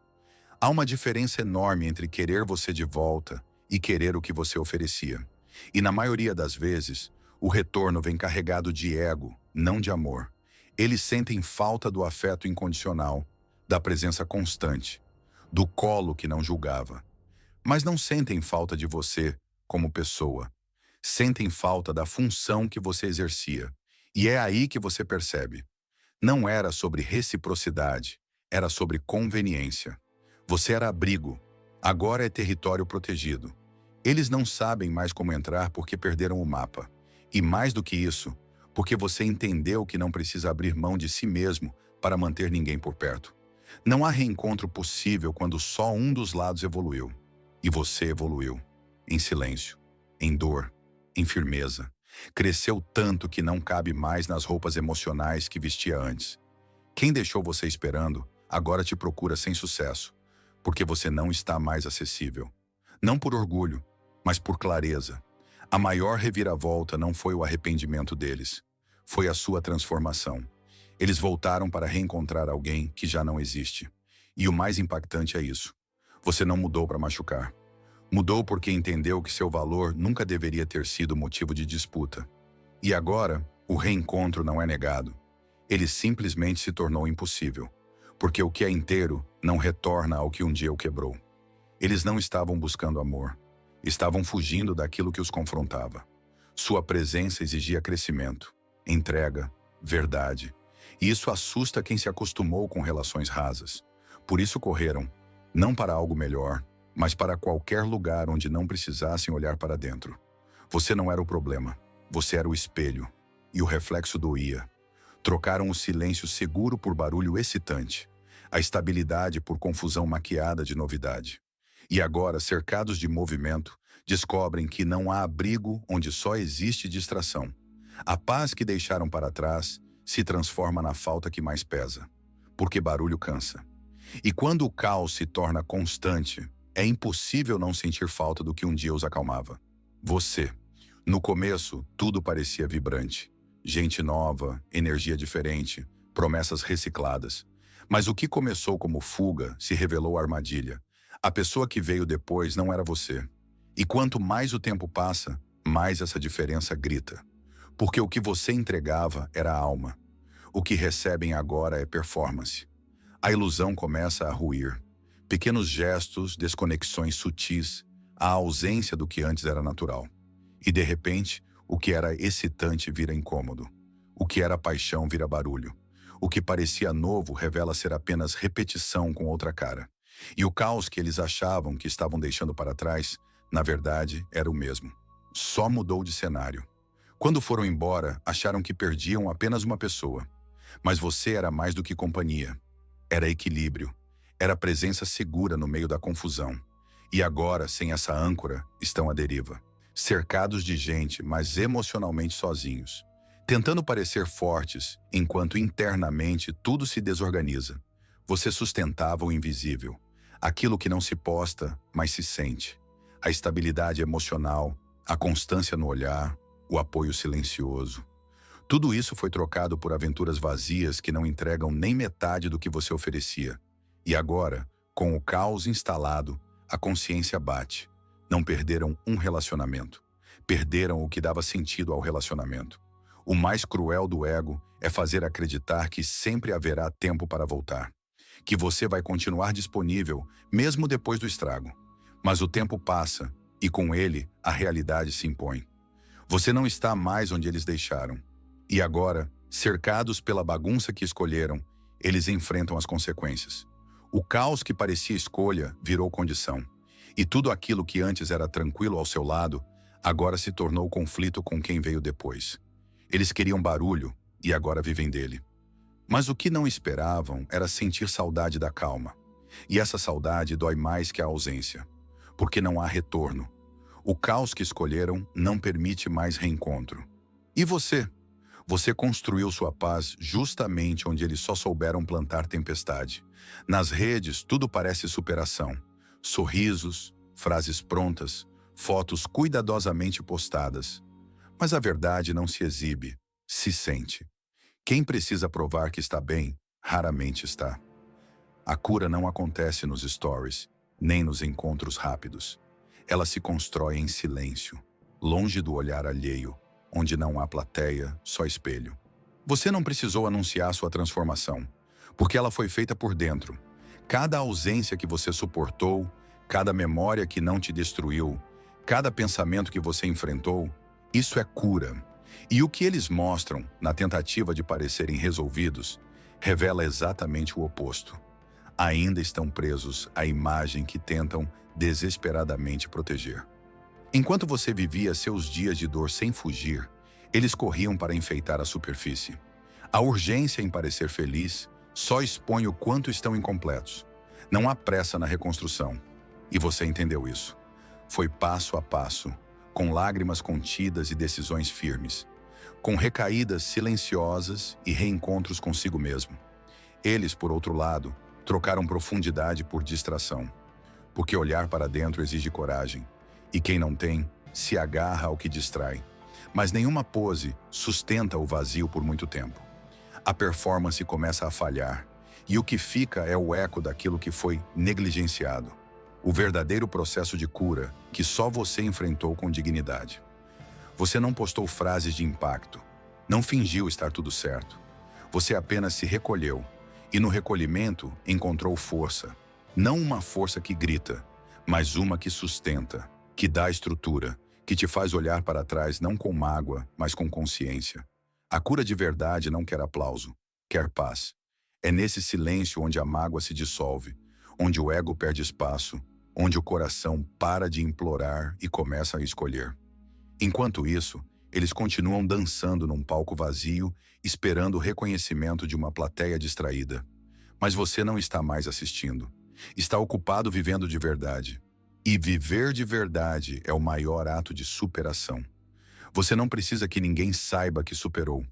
Há uma diferença enorme entre querer você de volta e querer o que você oferecia. E na maioria das vezes, o retorno vem carregado de ego, não de amor. Eles sentem falta do afeto incondicional, da presença constante, do colo que não julgava. Mas não sentem falta de você como pessoa. Sentem falta da função que você exercia. E é aí que você percebe. Não era sobre reciprocidade, era sobre conveniência. Você era abrigo, agora é território protegido. Eles não sabem mais como entrar porque perderam o mapa. E mais do que isso, porque você entendeu que não precisa abrir mão de si mesmo para manter ninguém por perto. Não há reencontro possível quando só um dos lados evoluiu. E você evoluiu. Em silêncio, em dor, em firmeza. Cresceu tanto que não cabe mais nas roupas emocionais que vestia antes. Quem deixou você esperando, agora te procura sem sucesso, porque você não está mais acessível. Não por orgulho, mas por clareza. A maior reviravolta não foi o arrependimento deles, foi a sua transformação. Eles voltaram para reencontrar alguém que já não existe. E o mais impactante é isso. Você não mudou para machucar. Mudou porque entendeu que seu valor nunca deveria ter sido motivo de disputa. E agora, o reencontro não é negado. Ele simplesmente se tornou impossível, porque o que é inteiro não retorna ao que um dia o quebrou. Eles não estavam buscando amor, estavam fugindo daquilo que os confrontava. Sua presença exigia crescimento, entrega, verdade. E isso assusta quem se acostumou com relações rasas. Por isso correram, não para algo melhor, mas para qualquer lugar onde não precisassem olhar para dentro. Você não era o problema, você era o espelho, e o reflexo doía. Trocaram o silêncio seguro por barulho excitante, a estabilidade por confusão maquiada de novidade. E agora, cercados de movimento, descobrem que não há abrigo onde só existe distração. A paz que deixaram para trás se transforma na falta que mais pesa, porque barulho cansa. E quando o caos se torna constante, é impossível não sentir falta do que um dia os acalmava. Você. No começo, tudo parecia vibrante. Gente nova, energia diferente, promessas recicladas. Mas o que começou como fuga se revelou armadilha. A pessoa que veio depois não era você. E quanto mais o tempo passa, mais essa diferença grita. Porque o que você entregava era a alma. O que recebem agora é performance. A ilusão começa a ruir. Pequenos gestos, desconexões sutis, a ausência do que antes era natural. E de repente, o que era excitante vira incômodo. O que era paixão vira barulho. O que parecia novo revela ser apenas repetição com outra cara. E o caos que eles achavam que estavam deixando para trás, na verdade, era o mesmo. Só mudou de cenário. Quando foram embora, acharam que perdiam apenas uma pessoa. Mas você era mais do que companhia. Era equilíbrio. Era presença segura no meio da confusão. E agora, sem essa âncora, estão à deriva. Cercados de gente, mas emocionalmente sozinhos. Tentando parecer fortes, enquanto internamente tudo se desorganiza. Você sustentava o invisível. Aquilo que não se posta, mas se sente. A estabilidade emocional, a constância no olhar, o apoio silencioso. Tudo isso foi trocado por aventuras vazias que não entregam nem metade do que você oferecia. E agora, com o caos instalado, a consciência bate. Não perderam um relacionamento. Perderam o que dava sentido ao relacionamento. O mais cruel do ego é fazer acreditar que sempre haverá tempo para voltar. Que você vai continuar disponível, mesmo depois do estrago. Mas o tempo passa, e com ele, a realidade se impõe. Você não está mais onde eles deixaram. E agora, cercados pela bagunça que escolheram, eles enfrentam as consequências. O caos que parecia escolha virou condição. E tudo aquilo que antes era tranquilo ao seu lado, agora se tornou conflito com quem veio depois. Eles queriam barulho e agora vivem dele. Mas o que não esperavam era sentir saudade da calma. E essa saudade dói mais que a ausência, porque não há retorno. O caos que escolheram não permite mais reencontro. E você? Você construiu sua paz justamente onde eles só souberam plantar tempestade. Nas redes, tudo parece superação. Sorrisos, frases prontas, fotos cuidadosamente postadas. Mas a verdade não se exibe, se sente. Quem precisa provar que está bem, raramente está. A cura não acontece nos stories, nem nos encontros rápidos. Ela se constrói em silêncio, longe do olhar alheio, onde não há plateia, só espelho. Você não precisou anunciar sua transformação, porque ela foi feita por dentro. Cada ausência que você suportou, cada memória que não te destruiu, cada pensamento que você enfrentou, isso é cura. E o que eles mostram, na tentativa de parecerem resolvidos, revela exatamente o oposto. Ainda estão presos à imagem que tentam desesperadamente proteger. Enquanto você vivia seus dias de dor sem fugir, eles corriam para enfeitar a superfície. A urgência em parecer feliz só expõe o quanto estão incompletos. Não há pressa na reconstrução. E você entendeu isso. Foi passo a passo, com lágrimas contidas e decisões firmes, com recaídas silenciosas e reencontros consigo mesmo. Eles, por outro lado, trocaram profundidade por distração, porque olhar para dentro exige coragem, e quem não tem, se agarra ao que distrai. Mas nenhuma pose sustenta o vazio por muito tempo. A performance começa a falhar, e o que fica é o eco daquilo que foi negligenciado. O verdadeiro processo de cura que só você enfrentou com dignidade. Você não postou frases de impacto, não fingiu estar tudo certo. Você apenas se recolheu, e no recolhimento encontrou força. Não uma força que grita, mas uma que sustenta, que dá estrutura, que te faz olhar para trás não com mágoa, mas com consciência. A cura de verdade não quer aplauso, quer paz. É nesse silêncio onde a mágoa se dissolve, onde o ego perde espaço, onde o coração para de implorar e começa a escolher. Enquanto isso, eles continuam dançando num palco vazio, esperando o reconhecimento de uma plateia distraída. Mas você não está mais assistindo. Está ocupado vivendo de verdade. E viver de verdade é o maior ato de superação. Você não precisa que ninguém saiba que superou.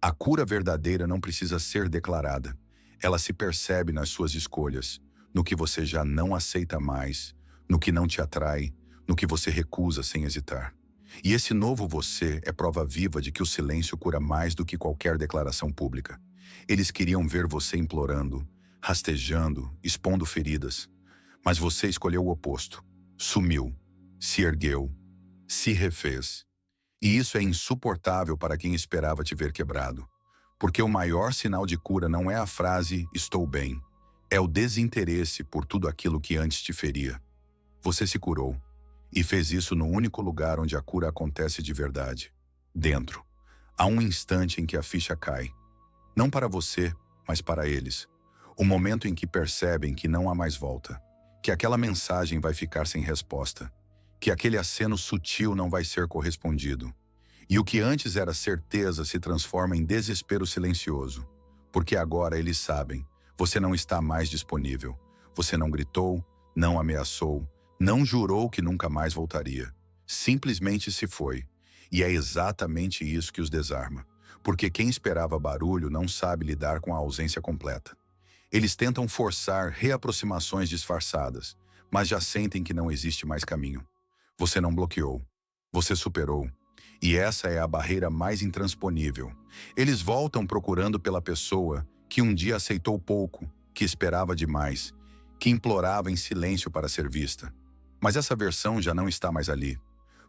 A cura verdadeira não precisa ser declarada. Ela se percebe nas suas escolhas, no que você já não aceita mais, no que não te atrai, no que você recusa sem hesitar. E esse novo você é prova viva de que o silêncio cura mais do que qualquer declaração pública. Eles queriam ver você implorando, rastejando, expondo feridas. Mas você escolheu o oposto. Sumiu, se ergueu, se refez. E isso é insuportável para quem esperava te ver quebrado. Porque o maior sinal de cura não é a frase "estou bem", é o desinteresse por tudo aquilo que antes te feria. Você se curou. E fez isso no único lugar onde a cura acontece de verdade. Dentro. Há um instante em que a ficha cai. Não para você, mas para eles. O momento em que percebem que não há mais volta. Que aquela mensagem vai ficar sem resposta. Que aquele aceno sutil não vai ser correspondido. E o que antes era certeza se transforma em desespero silencioso. Porque agora eles sabem, você não está mais disponível. Você não gritou, não ameaçou, não jurou que nunca mais voltaria. Simplesmente se foi. E é exatamente isso que os desarma. Porque quem esperava barulho não sabe lidar com a ausência completa. Eles tentam forçar reaproximações disfarçadas, mas já sentem que não existe mais caminho. Você não bloqueou. Você superou. E essa é a barreira mais intransponível. Eles voltam procurando pela pessoa que um dia aceitou pouco, que esperava demais, que implorava em silêncio para ser vista. Mas essa versão já não está mais ali,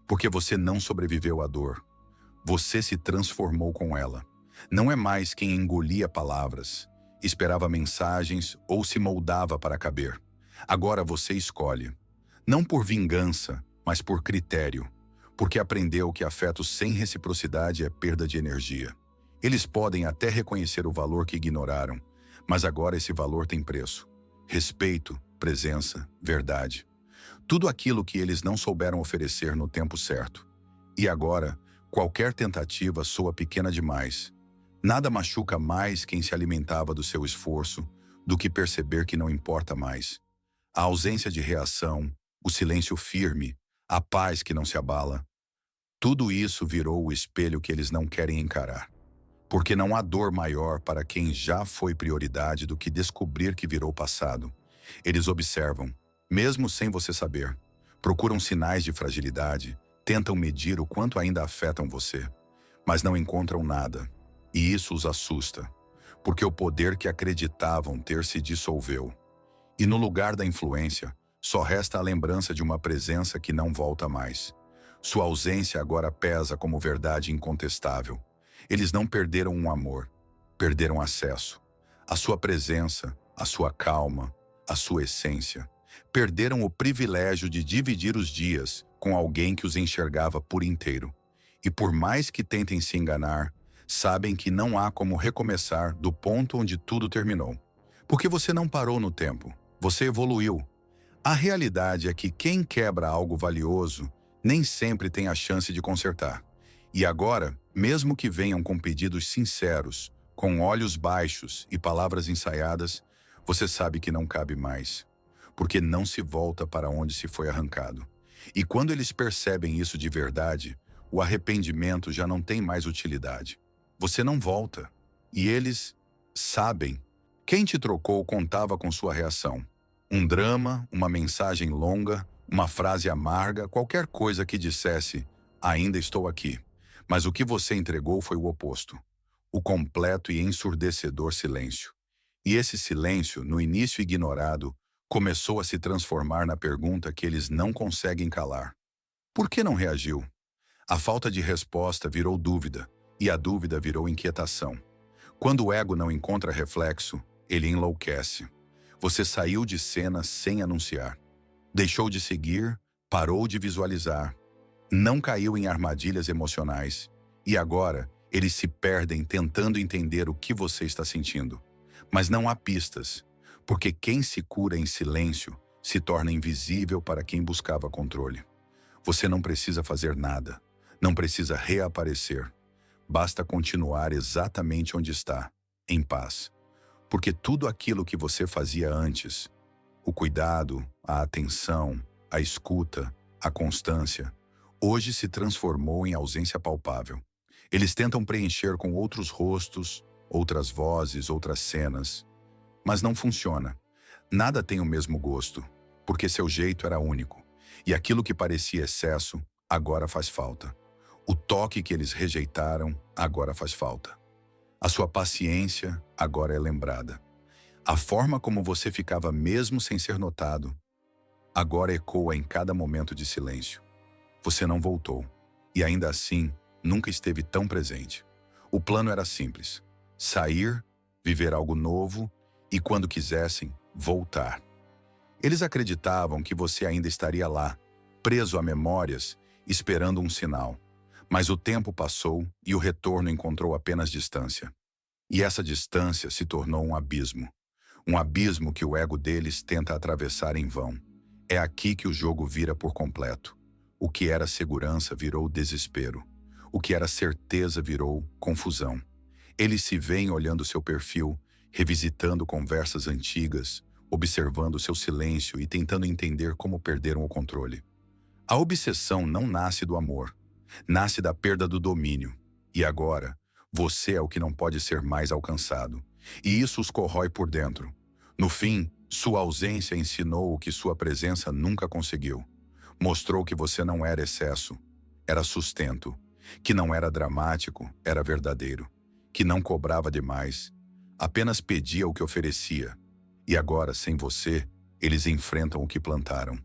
porque você não sobreviveu à dor. Você se transformou com ela. Não é mais quem engolia palavras, esperava mensagens ou se moldava para caber. Agora você escolhe. Não por vingança, mas por critério. Porque aprendeu que afeto sem reciprocidade é perda de energia. Eles podem até reconhecer o valor que ignoraram, mas agora esse valor tem preço. Respeito, presença, verdade. Tudo aquilo que eles não souberam oferecer no tempo certo. E agora, qualquer tentativa soa pequena demais. Nada machuca mais quem se alimentava do seu esforço do que perceber que não importa mais. A ausência de reação, o silêncio firme, a paz que não se abala. Tudo isso virou o espelho que eles não querem encarar. Porque não há dor maior para quem já foi prioridade do que descobrir que virou passado. Eles observam, mesmo sem você saber. Procuram sinais de fragilidade, tentam medir o quanto ainda afetam você. Mas não encontram nada. E isso os assusta. Porque o poder que acreditavam ter se dissolveu. E no lugar da influência, só resta a lembrança de uma presença que não volta mais. Sua ausência agora pesa como verdade incontestável. Eles não perderam um amor, perderam acesso. A sua presença, a sua calma, a sua essência. Perderam o privilégio de dividir os dias com alguém que os enxergava por inteiro. E por mais que tentem se enganar, sabem que não há como recomeçar do ponto onde tudo terminou. Porque você não parou no tempo, você evoluiu. A realidade é que quem quebra algo valioso nem sempre tem a chance de consertar. E agora, mesmo que venham com pedidos sinceros, com olhos baixos e palavras ensaiadas, você sabe que não cabe mais. Porque não se volta para onde se foi arrancado. E quando eles percebem isso de verdade, o arrependimento já não tem mais utilidade. Você não volta. E eles sabem. Quem te trocou contava com sua reação. Um drama, uma mensagem longa, uma frase amarga, qualquer coisa que dissesse, ainda estou aqui. Mas o que você entregou foi o oposto. O completo e ensurdecedor silêncio. E esse silêncio, no início ignorado, começou a se transformar na pergunta que eles não conseguem calar. Por que não reagiu? A falta de resposta virou dúvida, e a dúvida virou inquietação. Quando o ego não encontra reflexo, ele enlouquece. Você saiu de cena sem anunciar. Deixou de seguir, parou de visualizar. Não caiu em armadilhas emocionais. E agora, eles se perdem tentando entender o que você está sentindo. Mas não há pistas, porque quem se cura em silêncio se torna invisível para quem buscava controle. Você não precisa fazer nada, não precisa reaparecer. Basta continuar exatamente onde está, em paz. Porque tudo aquilo que você fazia antes, o cuidado, a atenção, a escuta, a constância, hoje se transformou em ausência palpável. Eles tentam preencher com outros rostos, outras vozes, outras cenas. Mas não funciona. Nada tem o mesmo gosto, porque seu jeito era único. E aquilo que parecia excesso, agora faz falta. O toque que eles rejeitaram, agora faz falta. A sua paciência, agora é lembrada. A forma como você ficava mesmo sem ser notado, agora ecoa em cada momento de silêncio. Você não voltou. E ainda assim, nunca esteve tão presente. O plano era simples. Sair, viver algo novo e, quando quisessem, voltar. Eles acreditavam que você ainda estaria lá, preso a memórias, esperando um sinal. Mas o tempo passou e o retorno encontrou apenas distância. E essa distância se tornou um abismo. Um abismo que o ego deles tenta atravessar em vão. É aqui que o jogo vira por completo. O que era segurança virou desespero. O que era certeza virou confusão. Eles se veem olhando seu perfil, revisitando conversas antigas, observando seu silêncio e tentando entender como perderam o controle. A obsessão não nasce do amor. Nasce da perda do domínio. E agora, você é o que não pode ser mais alcançado. E isso os corrói por dentro. No fim, sua ausência ensinou o que sua presença nunca conseguiu. Mostrou que você não era excesso, era sustento. Que não era dramático, era verdadeiro. Que não cobrava demais, apenas pedia o que oferecia. E agora, sem você, eles enfrentam o que plantaram.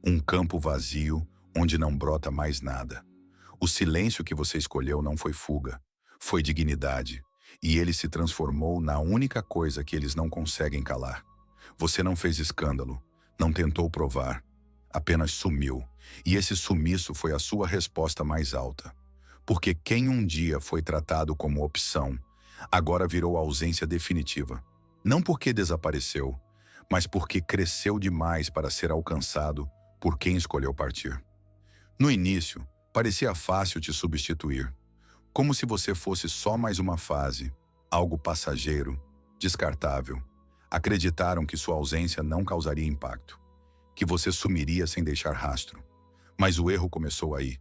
Um campo vazio, onde não brota mais nada. O silêncio que você escolheu não foi fuga, foi dignidade, e ele se transformou na única coisa que eles não conseguem calar. Você não fez escândalo, não tentou provar, apenas sumiu, e esse sumiço foi a sua resposta mais alta. Porque quem um dia foi tratado como opção, agora virou ausência definitiva. Não porque desapareceu, mas porque cresceu demais para ser alcançado por quem escolheu partir. No início, parecia fácil te substituir, como se você fosse só mais uma fase, algo passageiro, descartável. Acreditaram que sua ausência não causaria impacto, que você sumiria sem deixar rastro. Mas o erro começou aí.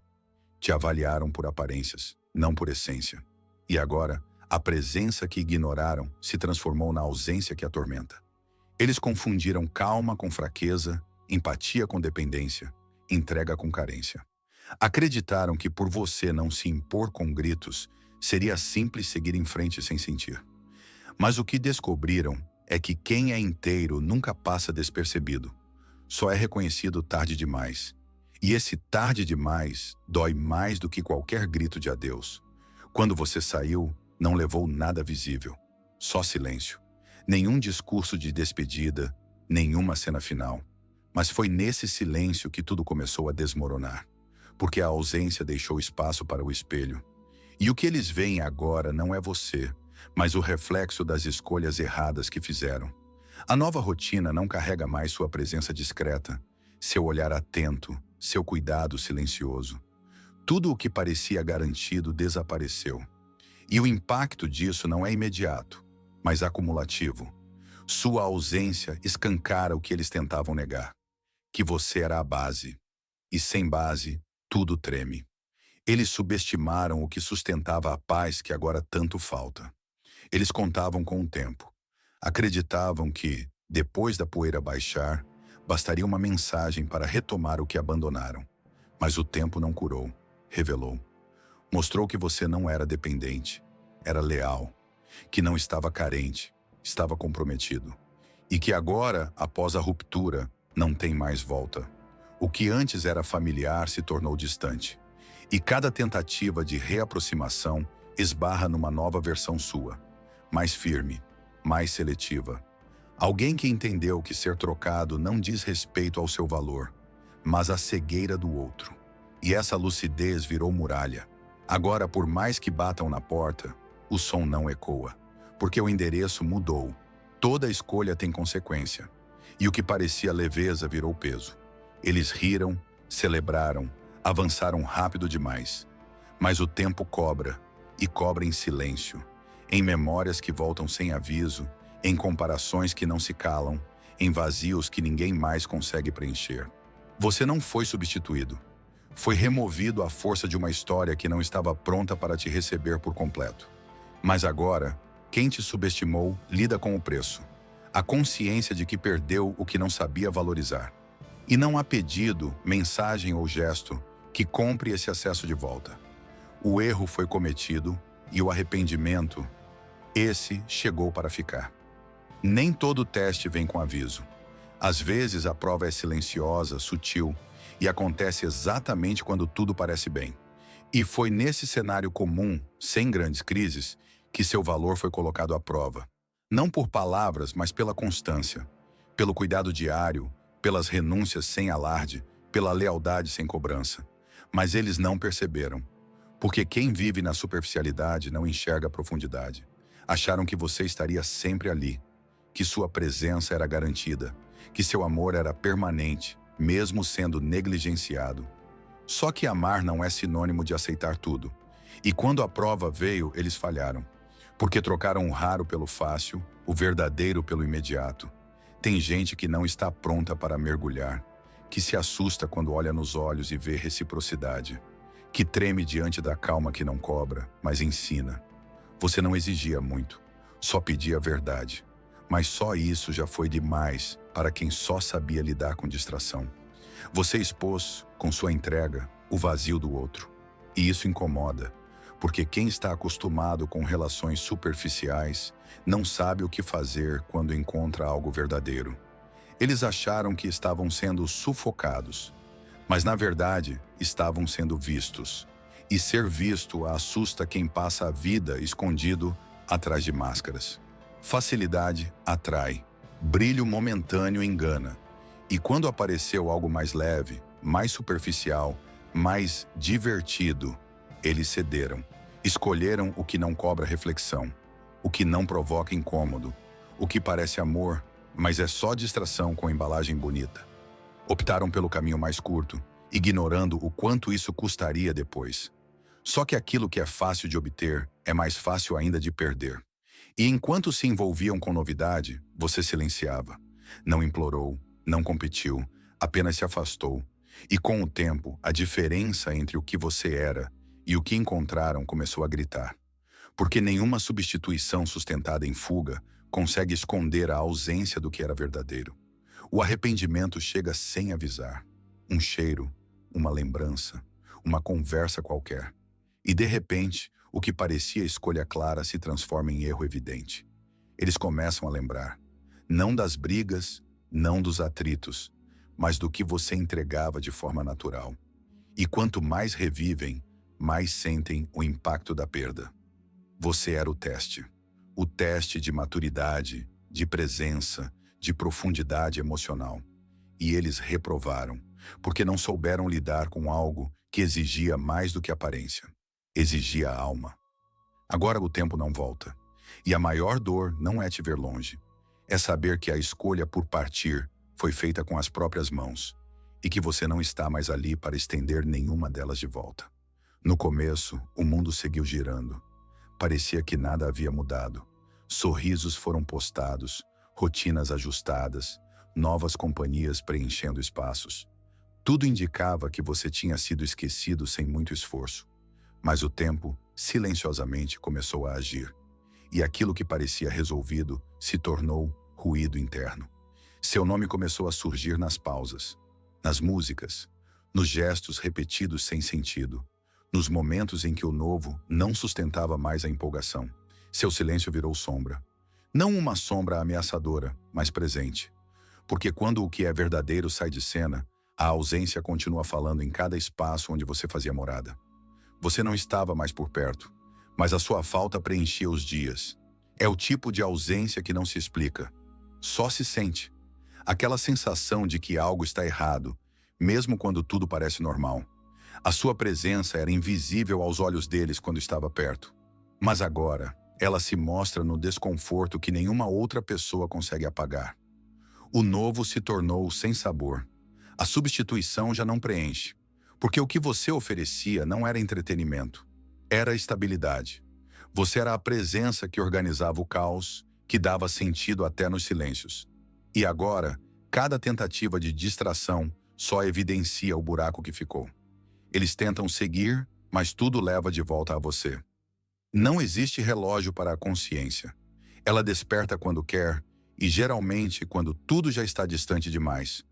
Te avaliaram por aparências, não por essência. E agora, a presença que ignoraram se transformou na ausência que atormenta. Eles confundiram calma com fraqueza, empatia com dependência, entrega com carência. Acreditaram que por você não se impor com gritos, seria simples seguir em frente sem sentir. Mas o que descobriram é que quem é inteiro nunca passa despercebido. Só é reconhecido tarde demais. E esse tarde demais dói mais do que qualquer grito de adeus. Quando você saiu, não levou nada visível. Só silêncio. Nenhum discurso de despedida, nenhuma cena final. Mas foi nesse silêncio que tudo começou a desmoronar. Porque a ausência deixou espaço para o espelho. E o que eles veem agora não é você, mas o reflexo das escolhas erradas que fizeram. A nova rotina não carrega mais sua presença discreta, seu olhar atento, seu cuidado silencioso. Tudo o que parecia garantido desapareceu. E o impacto disso não é imediato, mas acumulativo. Sua ausência escancara o que eles tentavam negar, que você era a base. E sem base, tudo treme. Eles subestimaram o que sustentava a paz que agora tanto falta. Eles contavam com o tempo. Acreditavam que, depois da poeira baixar, bastaria uma mensagem para retomar o que abandonaram. Mas o tempo não curou, revelou. Mostrou que você não era dependente, era leal, que não estava carente, estava comprometido. E que agora, após a ruptura, não tem mais volta. O que antes era familiar se tornou distante. E cada tentativa de reaproximação esbarra numa nova versão sua, mais firme, mais seletiva. Alguém que entendeu que ser trocado não diz respeito ao seu valor, mas à cegueira do outro. E essa lucidez virou muralha. Agora, por mais que batam na porta, o som não ecoa, porque o endereço mudou. Toda escolha tem consequência. E o que parecia leveza virou peso. Eles riram, celebraram, avançaram rápido demais. Mas o tempo cobra, e cobra em silêncio, em memórias que voltam sem aviso, em comparações que não se calam, em vazios que ninguém mais consegue preencher. Você não foi substituído. Foi removido à força de uma história que não estava pronta para te receber por completo. Mas agora, quem te subestimou lida com o preço. A consciência de que perdeu o que não sabia valorizar. E não há pedido, mensagem ou gesto que compre esse acesso de volta. O erro foi cometido e o arrependimento, esse chegou para ficar. Nem todo teste vem com aviso. Às vezes a prova é silenciosa, sutil, e acontece exatamente quando tudo parece bem. E foi nesse cenário comum, sem grandes crises, que seu valor foi colocado à prova. Não por palavras, mas pela constância, pelo cuidado diário, pelas renúncias sem alarde, pela lealdade sem cobrança. Mas eles não perceberam, porque quem vive na superficialidade não enxerga a profundidade. Acharam que você estaria sempre ali, que sua presença era garantida, que seu amor era permanente, mesmo sendo negligenciado. Só que amar não é sinônimo de aceitar tudo. E quando a prova veio, eles falharam, porque trocaram o raro pelo fácil, o verdadeiro pelo imediato. Tem gente que não está pronta para mergulhar, que se assusta quando olha nos olhos e vê reciprocidade, que treme diante da calma que não cobra, mas ensina. Você não exigia muito, só pedia a verdade. Mas só isso já foi demais para quem só sabia lidar com distração. Você expôs, com sua entrega, o vazio do outro. E isso incomoda, porque quem está acostumado com relações superficiais não sabe o que fazer quando encontra algo verdadeiro. Eles acharam que estavam sendo sufocados, mas na verdade estavam sendo vistos. E ser visto assusta quem passa a vida escondido atrás de máscaras. Facilidade atrai, brilho momentâneo engana. E quando apareceu algo mais leve, mais superficial, mais divertido, eles cederam. Escolheram o que não cobra reflexão, o que não provoca incômodo, o que parece amor, mas é só distração com embalagem bonita. Optaram pelo caminho mais curto, ignorando o quanto isso custaria depois. Só que aquilo que é fácil de obter é mais fácil ainda de perder. E enquanto se envolviam com novidade, você silenciava. Não implorou, não competiu, apenas se afastou. E com o tempo, a diferença entre o que você era e o que encontraram começou a gritar. Porque nenhuma substituição sustentada em fuga consegue esconder a ausência do que era verdadeiro. O arrependimento chega sem avisar. Um cheiro, uma lembrança, uma conversa qualquer. E de repente, o que parecia escolha clara se transforma em erro evidente. Eles começam a lembrar, não das brigas, não dos atritos, mas do que você entregava de forma natural. E quanto mais revivem, mais sentem o impacto da perda. Você era o teste de maturidade, de presença, de profundidade emocional. E eles reprovaram, porque não souberam lidar com algo que exigia mais do que aparência. Exigia a alma. Agora o tempo não volta. E a maior dor não é te ver longe. É saber que a escolha por partir foi feita com as próprias mãos e que você não está mais ali para estender nenhuma delas de volta. No começo, o mundo seguiu girando. Parecia que nada havia mudado. Sorrisos foram postados, rotinas ajustadas, novas companhias preenchendo espaços. Tudo indicava que você tinha sido esquecido sem muito esforço. Mas o tempo, silenciosamente, começou a agir. E aquilo que parecia resolvido se tornou ruído interno. Seu nome começou a surgir nas pausas, nas músicas, nos gestos repetidos sem sentido, nos momentos em que o novo não sustentava mais a empolgação. Seu silêncio virou sombra. Não uma sombra ameaçadora, mas presente. Porque quando o que é verdadeiro sai de cena, a ausência continua falando em cada espaço onde você fazia morada. Você não estava mais por perto, mas a sua falta preenchia os dias. É o tipo de ausência que não se explica. Só se sente. Aquela sensação de que algo está errado, mesmo quando tudo parece normal. A sua presença era invisível aos olhos deles quando estava perto. Mas agora, ela se mostra no desconforto que nenhuma outra pessoa consegue apagar. O novo se tornou sem sabor. A substituição já não preenche. Porque o que você oferecia não era entretenimento. Era estabilidade. Você era a presença que organizava o caos, que dava sentido até nos silêncios. E agora, cada tentativa de distração só evidencia o buraco que ficou. Eles tentam seguir, mas tudo leva de volta a você. Não existe relógio para a consciência. Ela desperta quando quer e geralmente quando tudo já está distante demais.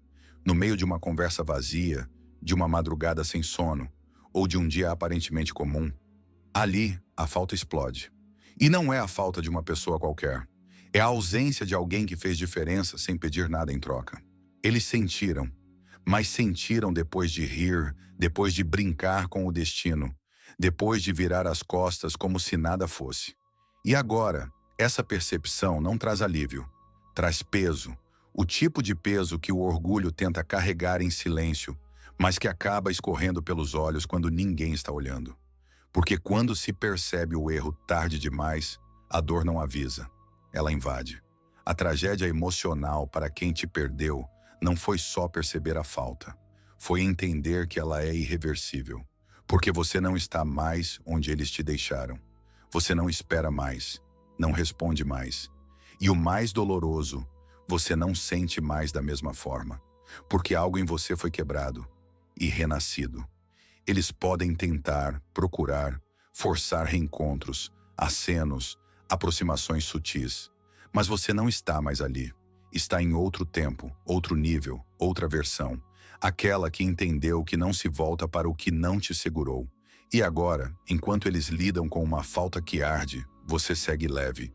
No meio de uma conversa vazia, de uma madrugada sem sono ou de um dia aparentemente comum, ali a falta explode. E não é a falta de uma pessoa qualquer. É a ausência de alguém que fez diferença sem pedir nada em troca. Eles sentiram, mas sentiram depois de rir, depois de brincar com o destino, depois de virar as costas como se nada fosse. E agora, essa percepção não traz alívio, traz peso, o tipo de peso que o orgulho tenta carregar em silêncio, mas que acaba escorrendo pelos olhos quando ninguém está olhando. Porque quando se percebe o erro tarde demais, a dor não avisa, ela invade. A tragédia emocional para quem te perdeu não foi só perceber a falta, foi entender que ela é irreversível. Porque você não está mais onde eles te deixaram. Você não espera mais, não responde mais. E o mais doloroso, você não sente mais da mesma forma. Porque algo em você foi quebrado e renascido. Eles podem tentar, procurar, forçar reencontros, acenos, aproximações sutis. Mas você não está mais ali. Está em outro tempo, outro nível, outra versão. Aquela que entendeu que não se volta para o que não te segurou. E agora, enquanto eles lidam com uma falta que arde, você segue leve.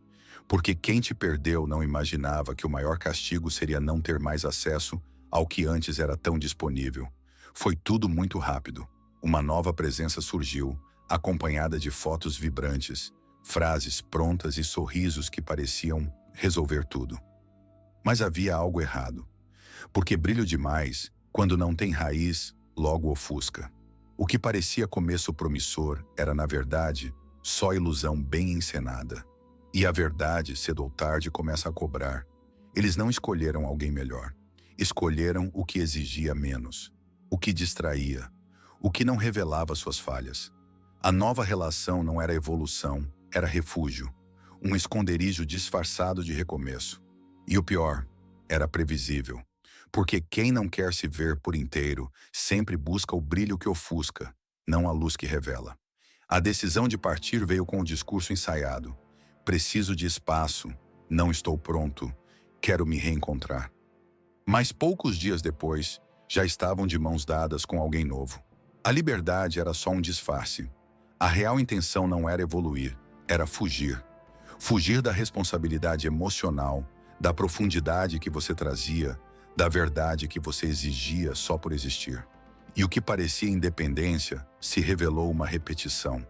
Porque quem te perdeu não imaginava que o maior castigo seria não ter mais acesso ao que antes era tão disponível. Foi tudo muito rápido. Uma nova presença surgiu, acompanhada de fotos vibrantes, frases prontas e sorrisos que pareciam resolver tudo. Mas havia algo errado. Porque brilho demais, quando não tem raiz, logo ofusca. O que parecia começo promissor era, na verdade, só ilusão bem encenada. E a verdade, cedo ou tarde, começa a cobrar. Eles não escolheram alguém melhor. Escolheram o que exigia menos, o que distraía, o que não revelava suas falhas. A nova relação não era evolução, era refúgio, um esconderijo disfarçado de recomeço. E o pior, era previsível. Porque quem não quer se ver por inteiro sempre busca o brilho que ofusca, não a luz que revela. A decisão de partir veio com o discurso ensaiado. Preciso de espaço, não estou pronto, quero me reencontrar. Mas poucos dias depois, já estavam de mãos dadas com alguém novo. A liberdade era só um disfarce. A real intenção não era evoluir, era fugir. Fugir da responsabilidade emocional, da profundidade que você trazia, da verdade que você exigia só por existir. E o que parecia independência se revelou uma repetição.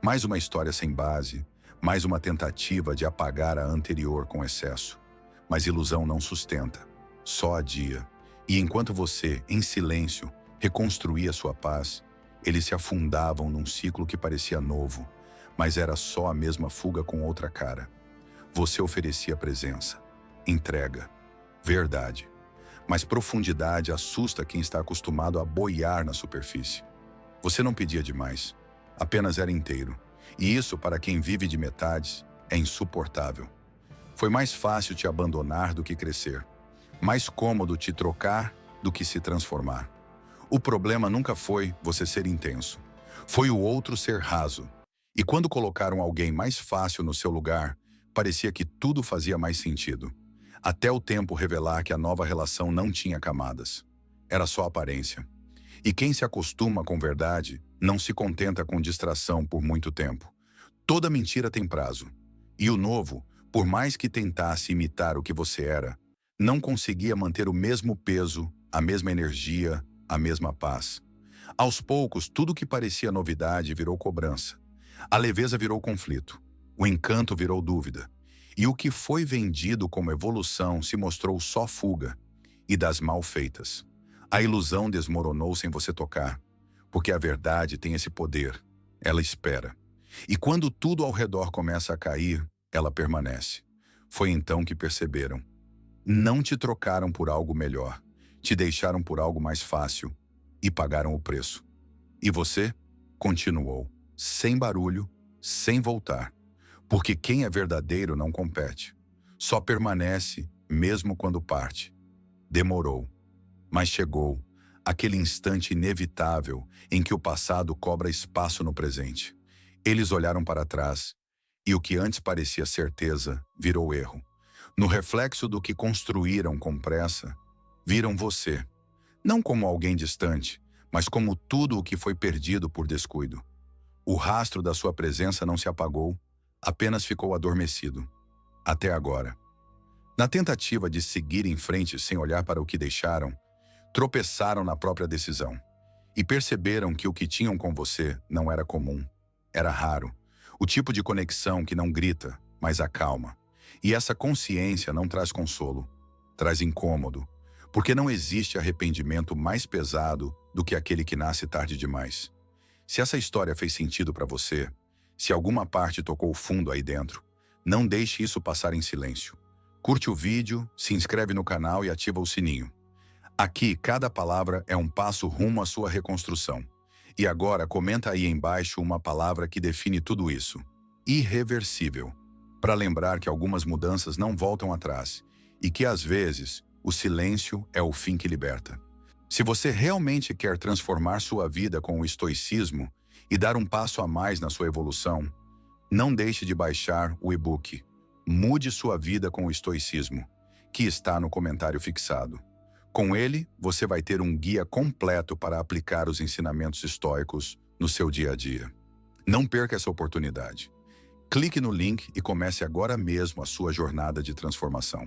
Mais uma história sem base, mais uma tentativa de apagar a anterior com excesso. Mas ilusão não sustenta, só adia. E enquanto você, em silêncio, reconstruía sua paz, eles se afundavam num ciclo que parecia novo, mas era só a mesma fuga com outra cara. Você oferecia presença, entrega, verdade. Mas profundidade assusta quem está acostumado a boiar na superfície. Você não pedia demais, apenas era inteiro. E isso, para quem vive de metades, é insuportável. Foi mais fácil te abandonar do que crescer. Mais cômodo te trocar do que se transformar. O problema nunca foi você ser intenso. Foi o outro ser raso. E quando colocaram alguém mais fácil no seu lugar, parecia que tudo fazia mais sentido. Até o tempo revelar que a nova relação não tinha camadas. Era só aparência. E quem se acostuma com verdade não se contenta com distração por muito tempo. Toda mentira tem prazo. E o novo, por mais que tentasse imitar o que você era, não conseguia manter o mesmo peso, a mesma energia, a mesma paz. Aos poucos, tudo que parecia novidade virou cobrança. A leveza virou conflito. O encanto virou dúvida. E o que foi vendido como evolução se mostrou só fuga e das mal feitas. A ilusão desmoronou sem você tocar, porque a verdade tem esse poder. Ela espera. E quando tudo ao redor começa a cair, ela permanece. Foi então que perceberam. Não te trocaram por algo melhor. Te deixaram por algo mais fácil e pagaram o preço. E você continuou, sem barulho, sem voltar. Porque quem é verdadeiro não compete. Só permanece mesmo quando parte. Demorou, mas chegou aquele instante inevitável em que o passado cobra espaço no presente. Eles olharam para trás e o que antes parecia certeza virou erro. No reflexo do que construíram com pressa, viram você, não como alguém distante, mas como tudo o que foi perdido por descuido. O rastro da sua presença não se apagou, apenas ficou adormecido. Até agora. Na tentativa de seguir em frente sem olhar para o que deixaram, tropeçaram na própria decisão. E perceberam que o que tinham com você não era comum. Era raro. O tipo de conexão que não grita, mas acalma. E essa consciência não traz consolo, traz incômodo, porque não existe arrependimento mais pesado do que aquele que nasce tarde demais. Se essa história fez sentido para você, se alguma parte tocou fundo aí dentro, não deixe isso passar em silêncio. Curte o vídeo, se inscreve no canal e ativa o sininho. Aqui, cada palavra é um passo rumo à sua reconstrução. E agora, comenta aí embaixo uma palavra que define tudo isso. Irreversível. Para lembrar que algumas mudanças não voltam atrás e que, às vezes, o silêncio é o fim que liberta. Se você realmente quer transformar sua vida com o estoicismo e dar um passo a mais na sua evolução, não deixe de baixar o e-book Mude Sua Vida com o Estoicismo, que está no comentário fixado. Com ele, você vai ter um guia completo para aplicar os ensinamentos estoicos no seu dia a dia. Não perca essa oportunidade. Clique no link e comece agora mesmo a sua jornada de transformação.